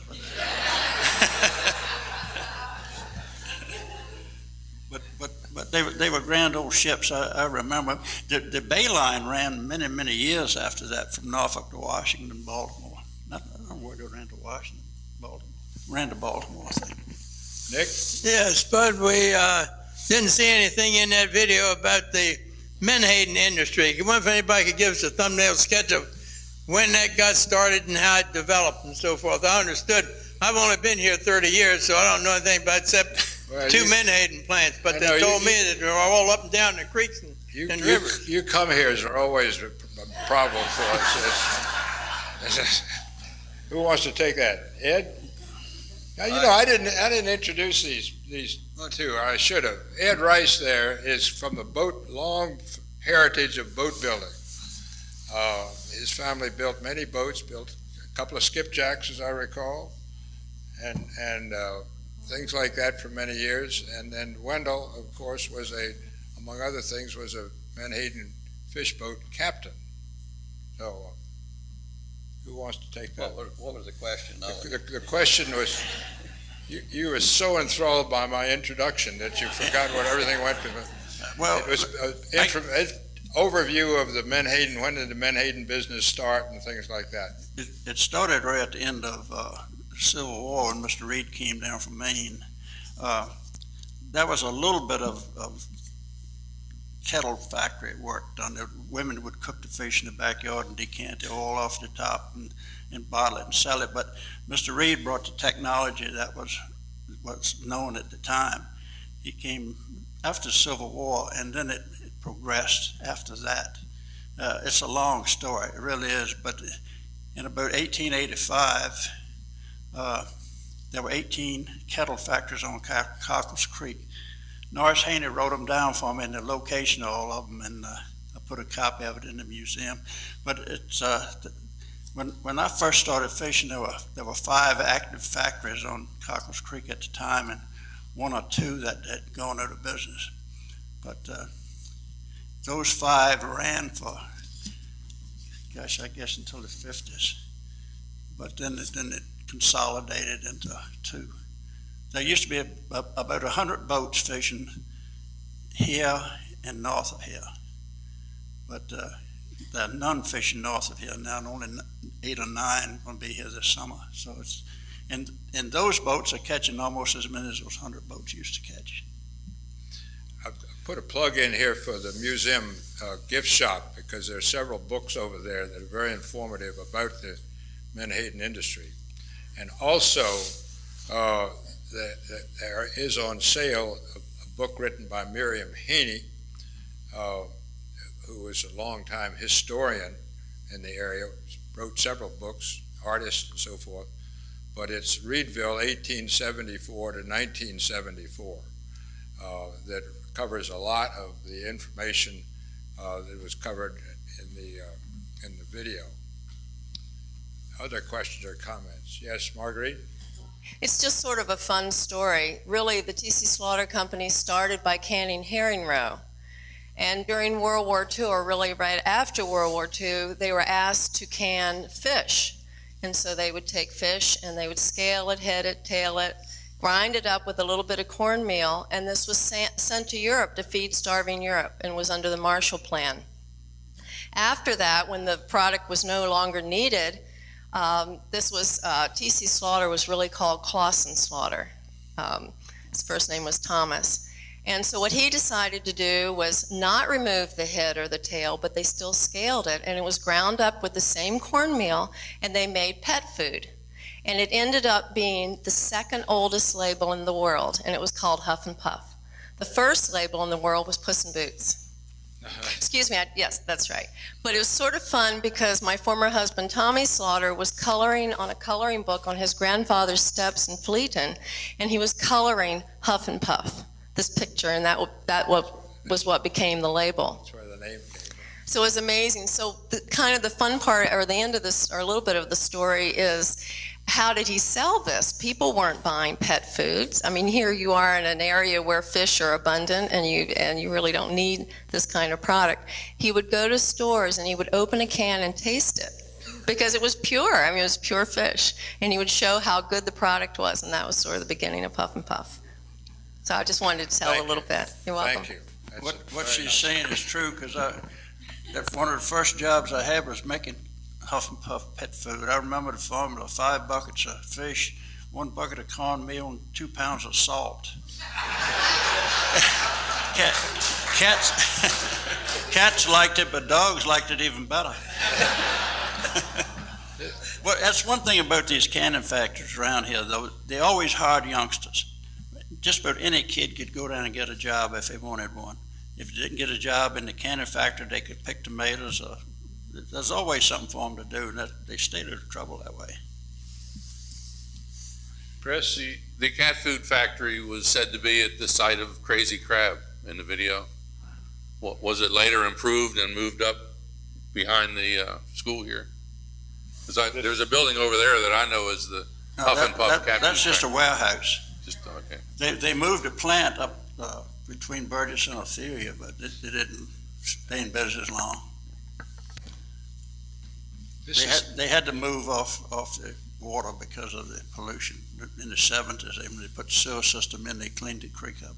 But they were grand old ships. I remember the Bay Line ran many years after that from Norfolk to Washington, Baltimore. I don't know where they ran to Washington, Baltimore. Ran to Baltimore, I think. Nick? Yes, Bud, we didn't see anything in that video about the menhaden industry. I wonder if anybody could give us a thumbnail sketch of when that got started and how it developed and so forth. I understood. I've only been here 30 years, so I don't know anything about except two menhaden plants, but they told me that they're all up and down the creeks and rivers. You come here is always a problem for us. Who wants to take that? Ed? Now, I didn't introduce these two. I should have. Ed Rice there is from the long heritage of boat building. His family built many boats, built a couple of skipjacks, as I recall, and things like that for many years. And then Wendell, of course, was among other things, was a Menhaden fish boat captain. So, who wants to take that? What was the question? The question was, you were so enthralled by my introduction that you forgot what everything went to. Well, it was an overview of the Menhaden. When did the Menhaden business start and things like that? It started right at the end of the Civil War when Mr. Reed came down from Maine. There was a little bit of kettle factory work done. The women would cook the fish in the backyard and decant the oil off the top and bottle it and sell it. But Mr. Reed brought the technology that was known at the time. He came after the Civil War, and then it progressed after that. It's a long story, it really is. But in about 1885, there were 18 kettle factories on Cockles Creek. Norris Haney wrote them down for me and the location of all of them, and I put a copy of it in the museum. But it's when I first started fishing, there were 5 active factories on Cockles Creek at the time, and one or two that had gone out of business. But those 5 ran for, gosh, I guess until the 50s. But then it consolidated into 2. There used to be about 100 boats fishing here and north of here. But there are none fishing north of here now, and only 8 or 9 going to be here this summer. So it's, and those boats are catching almost as many as those 100 boats used to catch. I put a plug in here for the museum gift shop, because there are several books over there that are very informative about the Menhaden industry. And also, there is on sale a book written by Miriam Haney, who was a longtime historian in the area, wrote several books, artist and so forth, but it's Reedville 1874 to 1974 that covers a lot of the information that was covered in the video. Other questions or comments? Yes, Marguerite? It's just sort of a fun story. Really, the T.C. Slaughter Company started by canning herring roe. And during World War II, or really right after World War II, they were asked to can fish. And so they would take fish and they would scale it, head it, tail it, grind it up with a little bit of cornmeal, and this was sent to Europe to feed starving Europe, and was under the Marshall Plan. After that, when the product was no longer needed, this was, T.C. Slaughter was really called Clausen Slaughter. His first name was Thomas. And so what he decided to do was not remove the head or the tail, but they still scaled it, and it was ground up with the same cornmeal, and they made pet food. And it ended up being the second oldest label in the world, and it was called Huff and Puff. The first label in the world was Puss in Boots. Excuse me, yes, that's right. But it was sort of fun because my former husband, Tommy Slaughter, was coloring on a coloring book on his grandfather's steps in Fleeton, and he was coloring Huff and Puff, this picture, and that was what became the label. That's where the name came from. So it was amazing. So kind of the fun part, or the end of this, or a little bit of the story is, how did he sell this? People weren't buying pet foods. I mean, here you are in an area where fish are abundant, and you really don't need this kind of product. He would go to stores and he would open a can and taste it, because it was pure. I mean, it was pure fish. And he would show how good the product was, and that was sort of the beginning of Puff and Puff. So I just wanted to tell a little bit. You're welcome. Thank you. What she's saying is true, because that one of the first jobs I had was making Huff and Puff pet food. I remember the formula: 5 buckets of fish, 1 bucket of cornmeal, and 2 pounds of salt. Cats liked it, but dogs liked it even better. Well, that's one thing about these canning factories around here, though. They always hired youngsters. Just about any kid could go down and get a job if they wanted one. If they didn't get a job in the canning factory, they could pick tomatoes. Or there's always something for them to do, and they stayed out of trouble that way. Chris, the cat food factory was said to be at the site of Crazy Crab in the video. Was it later improved and moved up behind the school here? There's a building over there that I know is the Huff and Puff cat food. That's just a warehouse. Okay. They moved a plant up between Burgess and Ophelia, but it didn't stay in business long. They had to move off the water because of the pollution. In the 70s, when they put the sewer system in, they cleaned the creek up.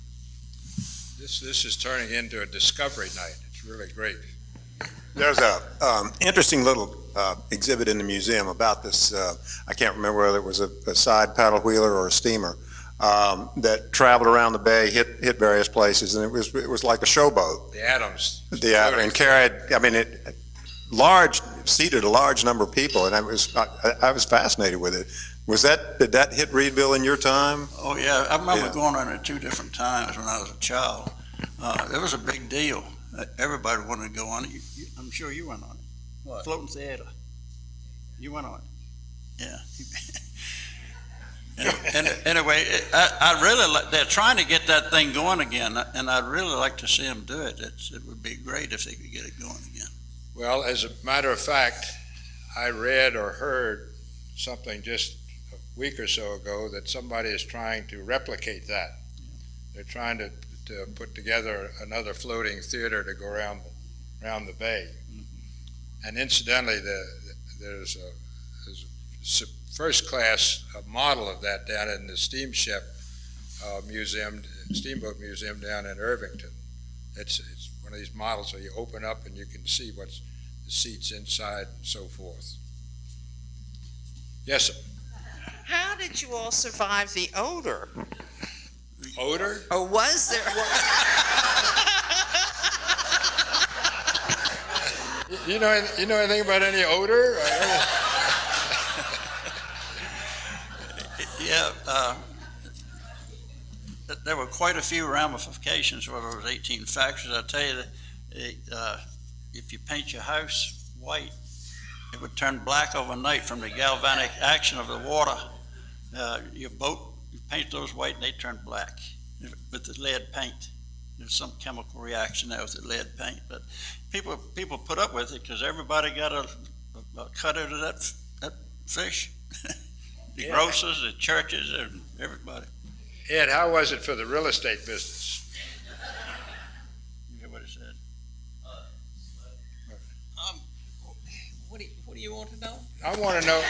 This is turning into a discovery night. It's really great. There's a interesting little exhibit in the museum about this. I can't remember whether it was a side paddle wheeler or a steamer that traveled around the bay, hit various places, and it was like a showboat. The Adams. And carried. I mean, it seated a large number of people, and I was fascinated with it. Did that hit Reedville in your time? Oh yeah, I remember going on it 2 different times when I was a child. It was a big deal. Everybody wanted to go on it. I'm sure you went on it. What? Floating theater. You went on it. Yeah. Anyway, I really they're trying to get that thing going again, and I'd really like to see them do it. It would be great if they could get it going again. Well, as a matter of fact, I read or heard something just a week or so ago that somebody is trying to replicate that. They're trying to put together another floating theater to go around the bay. And incidentally, there's a first-class model of that down in the steamship steamboat museum down in Irvington. It's one of these models where you open up and you can see what's the seats inside and so forth. Yes, sir. How did you all survive the odor? Odor? Or was there? You know anything about any odor? Yeah, there were quite a few ramifications for those 18 factories. I tell you that if you paint your house white, it would turn black overnight from the galvanic action of the water. Your boat, you paint those white and they turn black with the lead paint. There's some chemical reaction there with the lead paint, but people put up with it because everybody got a cut out of that fish. The grocers, the churches, and everybody. Ed, how was it for the real estate business? You hear what he said? What do you want to know? I want to know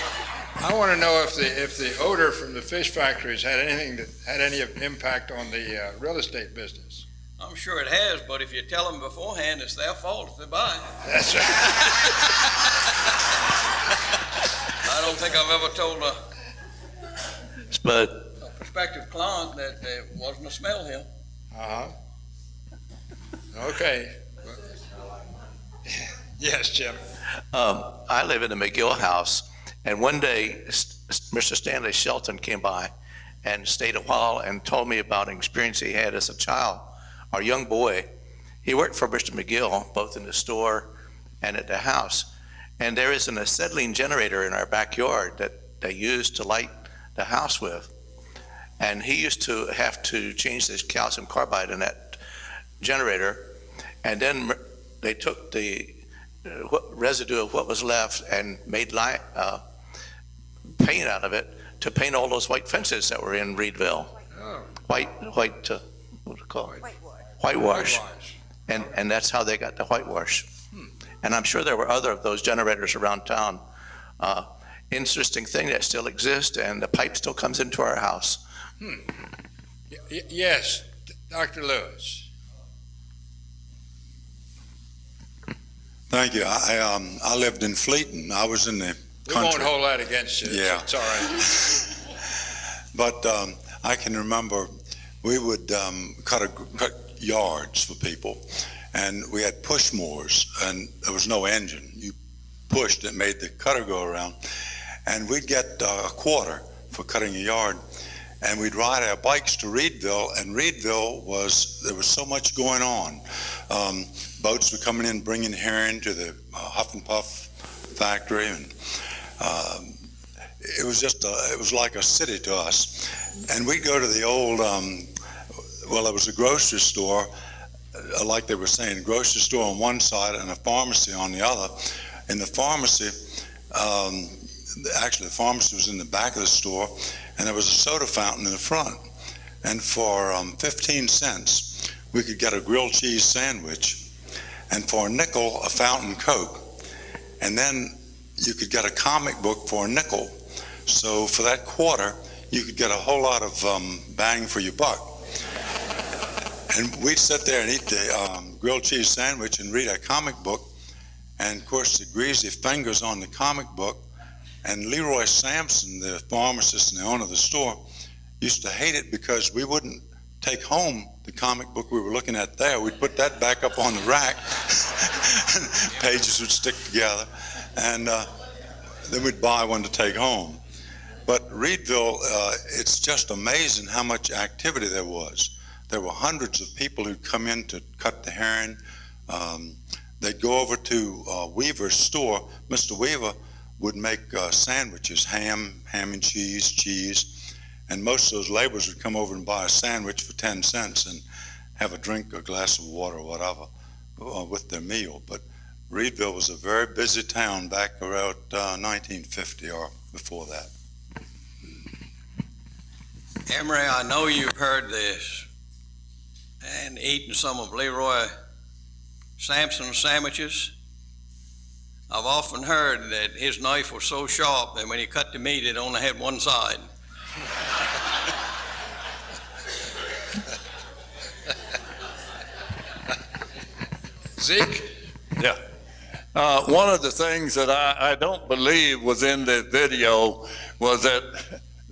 if the odor from the fish factories had any impact on the real estate business. I'm sure it has, but if you tell them beforehand, it's their fault if they buy. That's right. I don't think I've ever told a prospective client that there wasn't a smell here. Okay. Yes, Jim. I live in the McGill house, and one day Mr. Stanley Shelton came by and stayed a while and told me about an experience he had as a child, or young boy. He worked for Mr. McGill, both in the store and at the house. And there is an acetylene generator in our backyard that they use to light the house with. And he used to have to change this calcium carbide in that generator. And then they took the residue of what was left and made paint out of it to paint all those white fences that were in Reedville. Oh. What do you call it? Whitewash. And that's how they got the whitewash. And I'm sure there were other of those generators around town. Interesting thing that still exists, and the pipe still comes into our house. Yes, Dr. Lewis. Thank you. I lived in Fleeton. I was in the country. We won't hold that against you. Yeah. It's all right. But I can remember we would cut yards for people, and we had push mowers, and there was no engine. You pushed, it made the cutter go around, and we'd get a quarter for cutting a yard, and we'd ride our bikes to Reedville, and Reedville there was so much going on. Boats were coming in bringing herring to the Huff and Puff factory, and it was like a city to us. And we'd go to the old, there was a grocery store, like they were saying, grocery store on one side and a pharmacy on the other. In the pharmacy, actually the pharmacy was in the back of the store, and there was a soda fountain in the front. And for 15 cents, we could get a grilled cheese sandwich, and for a nickel, a fountain Coke. And then you could get a comic book for a nickel. So for that quarter, you could get a whole lot of bang for your buck. And we'd sit there and eat the grilled cheese sandwich and read a comic book. And of course, the greasy fingers on the comic book. And Leroy Sampson, the pharmacist and the owner of the store, used to hate it because we wouldn't take home the comic book we were looking at there. We'd put that back up on the rack. Pages would stick together. And then we'd buy one to take home. But Reedville, it's just amazing how much activity there was. There were hundreds of people who'd come in to cut the herring. They'd go over to Weaver's store. Mr. Weaver would make sandwiches, ham and cheese. And most of those laborers would come over and buy a sandwich for 10 cents and have a drink, a glass of water or whatever with their meal. But Reedville was a very busy town back around 1950 or before that. Emery, I know you've heard this and eating some of Leroy Sampson's sandwiches. I've often heard that his knife was so sharp that when he cut the meat, it only had one side. Zeke? Yeah. One of the things that I don't believe was in the video was that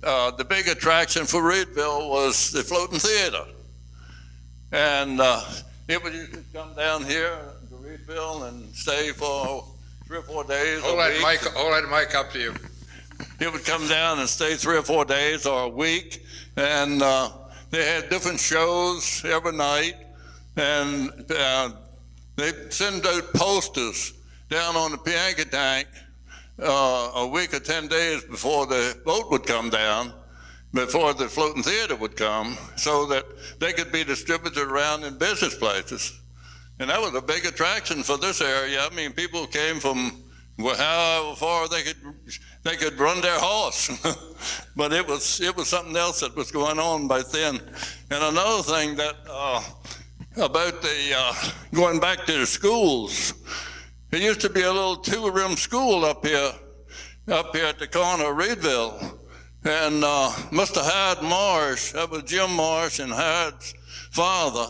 the big attraction for Reedville was the floating theater. And it would usually come down here to Reedville and stay for 3 or 4 days. Hold that mic up to you. It would come down and stay 3 or 4 days or a week. And they had different shows every night. And they'd send out posters down on the Pianka tank a week or 10 days before the boat would come down, before the floating theater would come, so that they could be distributed around in business places. And that was a big attraction for this area. I mean, people came from however far they could run their horse. But it was something else that was going on by then. And another thing that about the going back to the schools, there used to be a little 2-room school up here at the corner of Reedville. And Mr. Hyde Marsh, that was Jim Marsh and Hyde's father,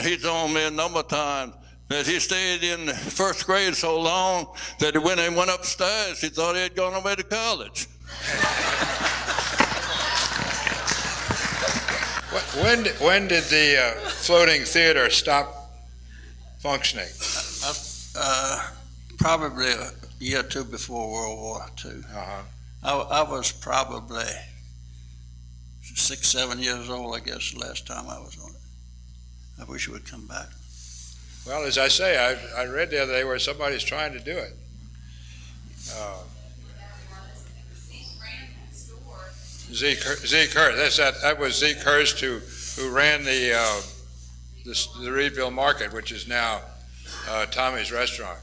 he told me a number of times that he stayed in first grade so long that when he went upstairs, he thought he had gone away to college. When did the floating theater stop functioning? Probably a year or two before World War II. I was probably 6, 7 years old, I guess, the last time I was on it. I wish it would come back. Well, as I say, I read the other day where somebody's trying to do it. Zeke Hurst. That was Zeke Hurst who ran the Reedville Market, which is now Tommy's Restaurant.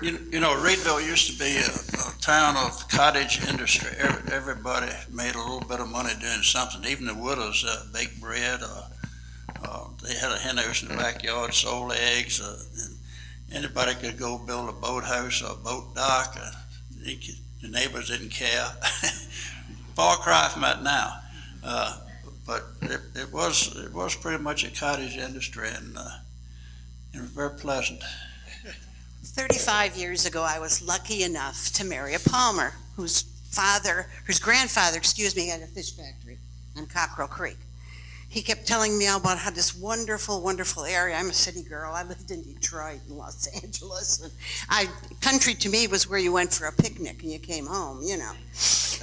You know, Reedville used to be a town of cottage industry. Everybody made a little bit of money doing something. Even the widows baked bread. They had a hen house in the backyard, sold eggs. And anybody could go build a boathouse or a boat dock. The neighbors didn't care. Far cry from that now. But it was pretty much a cottage industry, and it was very pleasant. 35 years ago, I was lucky enough to marry a Palmer, whose grandfather, had a fish factory on Cockrell Creek. He kept telling me all about how this wonderful, wonderful area. I'm a city girl. I lived in Detroit and Los Angeles. And country to me was where you went for a picnic and you came home, you know.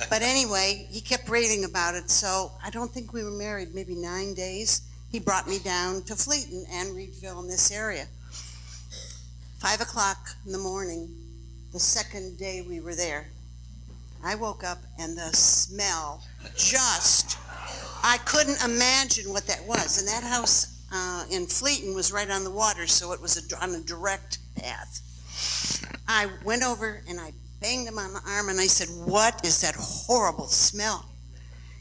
But anyway, he kept raving about it. So I don't think we were married, maybe 9 days. He brought me down to Fleeton and Reedville in this area. 5 o'clock in the morning, the second day we were there, I woke up and the smell I couldn't imagine what that was. And that house in Fleeton was right on the water, so it was on a direct path. I went over and I banged him on the arm and I said, "What is that horrible smell?"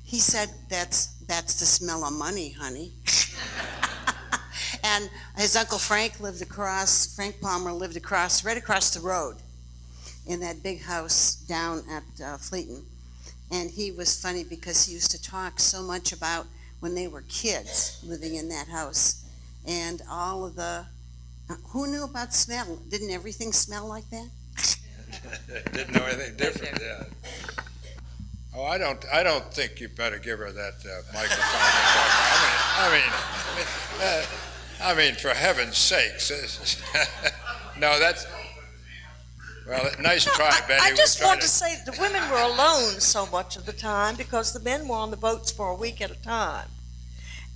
He said, that's the smell of money, honey. And his Uncle Frank Frank Palmer lived right across the road in that big house down at Fleeton. And he was funny because he used to talk so much about when they were kids living in that house. And all of who knew about smell? Didn't everything smell like that? Didn't know anything different, yeah. Oh, I don't think you better give her that microphone. I mean, for heaven's sakes. No, that's... Well, nice try, Betty. I just want to say that the women were alone so much of the time because the men were on the boats for a week at a time.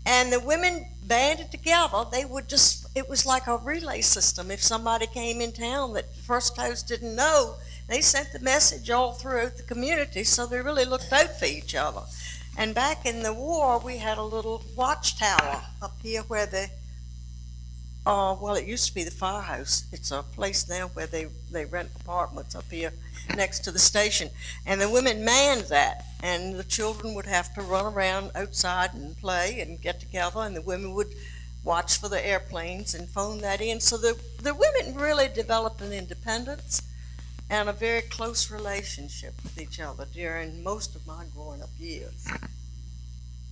And the women banded together. It was like a relay system. If somebody came in town that First Coast didn't know, they sent the message all throughout the community, so they really looked out for each other. And back in the war, we had a little watchtower up here where the Well, it used to be the firehouse. It's a place now where they rent apartments up here next to the station. And the women manned that, and the children would have to run around outside and play and get together, and the women would watch for the airplanes and phone that in. So the women really developed an independence and a very close relationship with each other during most of my growing up years.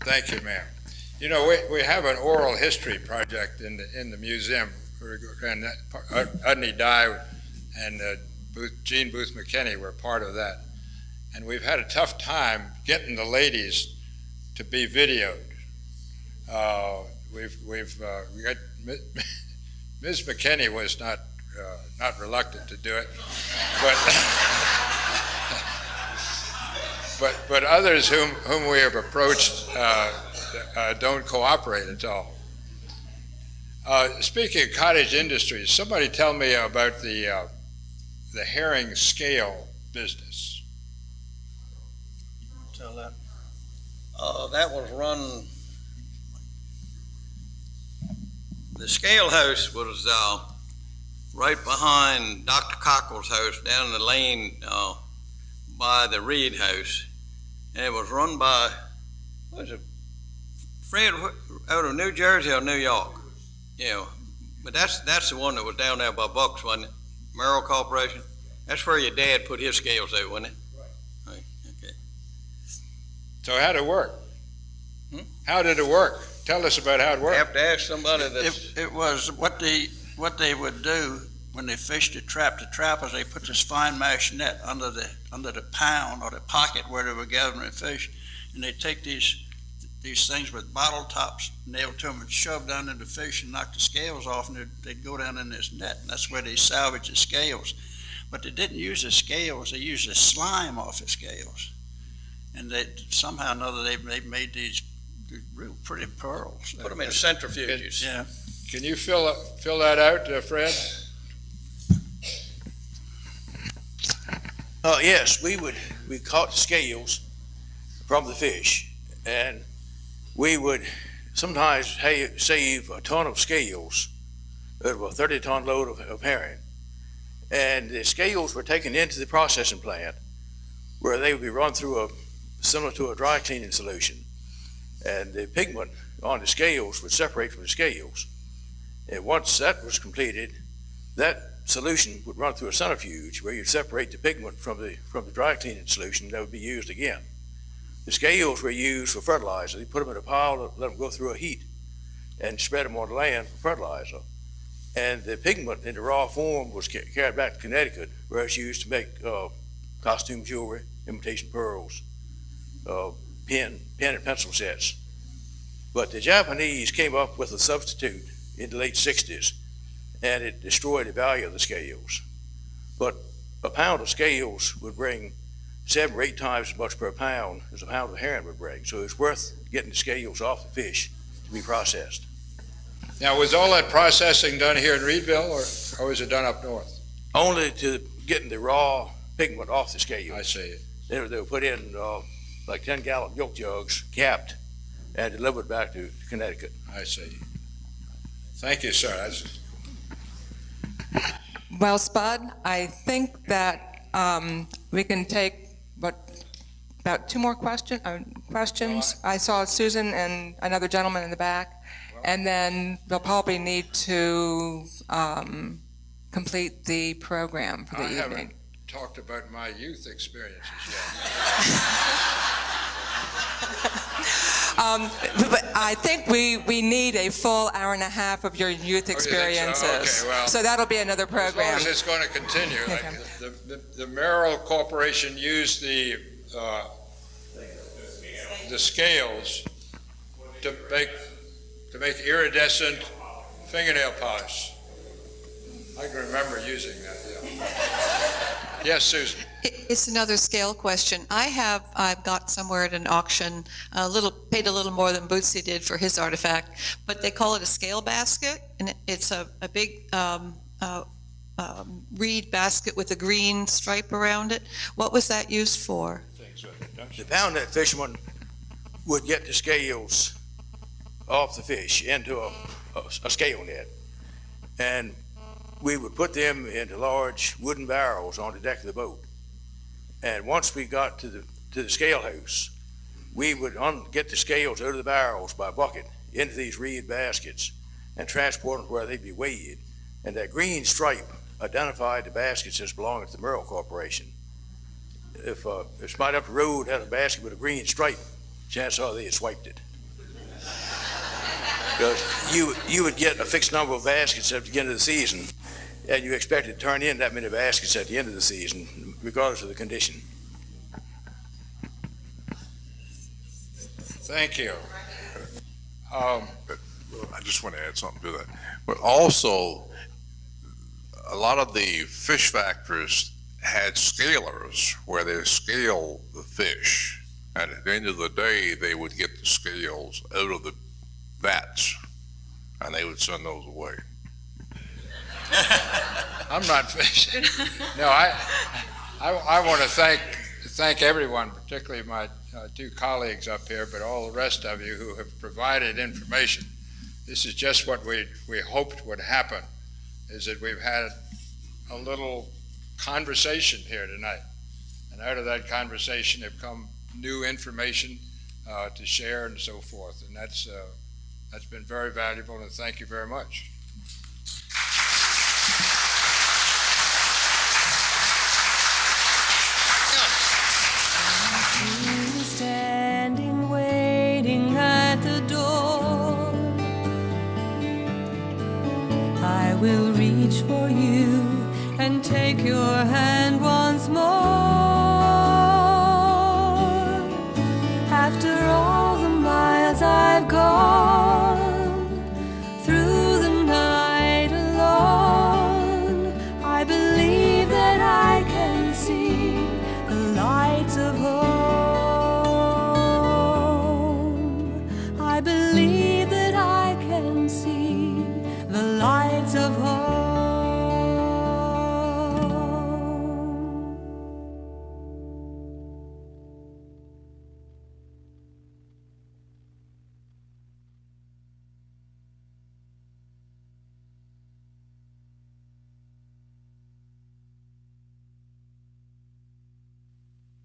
Thank you, ma'am. You know, we have an oral history project in the museum, and Udney Dye and Jean Booth McKinney were part of that. And we've had a tough time getting the ladies to be videoed. We got Ms. McKinney was not reluctant to do it, but others whom we have approached don't cooperate at all. Speaking of cottage industries, somebody tell me about the herring scale business. Tell that. That was run. The scale house was right behind Dr. Cockrell's house down the lane by the Reed house. And it was run by, what was it, Fred out of New Jersey or New York? Yeah, but that's the one that was down there by Bucks, wasn't it? Merrill Corporation? That's where your dad put his scales out, wasn't it? Right. Okay. So how did it work? How did it work? Tell us about how it worked. You have to ask somebody that's... It was what they would do when they fished the trappers, they put this fine mesh net under the pound or the pocket where they were gathering the fish, and they take these things with bottle tops nailed to them and shove down in the fish and knock the scales off, and they'd go down in this net, and that's where they salvage the scales. But they didn't use the scales, they used the slime off the scales. And they somehow or another they made these real pretty pearls. Put them in centrifuges. Yeah. Can you fill that out, Fred? Yes, we caught the scales from the fish, and we would sometimes save a ton of scales out of a 30-ton load of herring. And the scales were taken into the processing plant where they would be run through similar to a dry cleaning solution. And the pigment on the scales would separate from the scales. And once that was completed, that solution would run through a centrifuge where you'd separate the pigment from the dry cleaning solution that would be used again. The scales were used for fertilizer. They put them in a pile, let them go through a heat, and spread them on the land for fertilizer. And the pigment in the raw form was carried back to Connecticut, where it's used to make costume jewelry, imitation pearls, pen and pencil sets. But the Japanese came up with a substitute in the late 60s, and it destroyed the value of the scales. But a pound of scales would bring 7 or 8 times as much per pound as a pound of herring would bring. So it's worth getting the scales off the fish to be processed. Now, was all that processing done here in Reedville, or was it done up north? Only to getting the raw pigment off the scales. I see. They were put in like 10-gallon milk jugs, capped, and delivered back to Connecticut. I see. Thank you, sir. Well, Spud, I think that we can take about 2 more questions. I saw Susan and another gentleman in the back, and then they'll probably need to complete the program for the evening. I haven't talked about my youth experiences yet. But I think we need a full hour and a half of your youth experiences. Okay, well, so that'll be another program. As long as it's going to continue. Like the Merrill Corporation used the scales to make iridescent fingernail polish. I can remember using that. Yeah. Yes, Susan. It's another scale question. I've got somewhere at an auction paid a little more than Bootsy did for his artifact, but they call it a scale basket, and it's a big reed basket with a green stripe around it. What was that used for? The pound net fisherman would get the scales off the fish into a scale net, and we would put them into large wooden barrels on the deck of the boat. And once we got to the scale house, we would get the scales out of the barrels by bucket into these reed baskets and transport them where they'd be weighed. And that green stripe identified the baskets as belonging to the Merrill Corporation. If somebody up the road had a basket with a green stripe, chances are they had swiped it. Because you would get a fixed number of baskets at the beginning of the season, and you expected to turn in that many baskets at the end of the season, regardless of the condition. Thank you. I just want to add something to that. But also, a lot of the fish factories had scalers where they scale the fish. And at the end of the day, they would get the scales out of the vats, and they would send those away. I'm not fishing. No, I want to thank everyone, particularly my two colleagues up here, but all the rest of you who have provided information. This is just what we hoped would happen, is that we've had a little conversation here tonight. And out of that conversation have come new information to share and so forth. And that's been very valuable, and thank you very much. Standing, waiting at the door, I will reach for you and take your hand once more.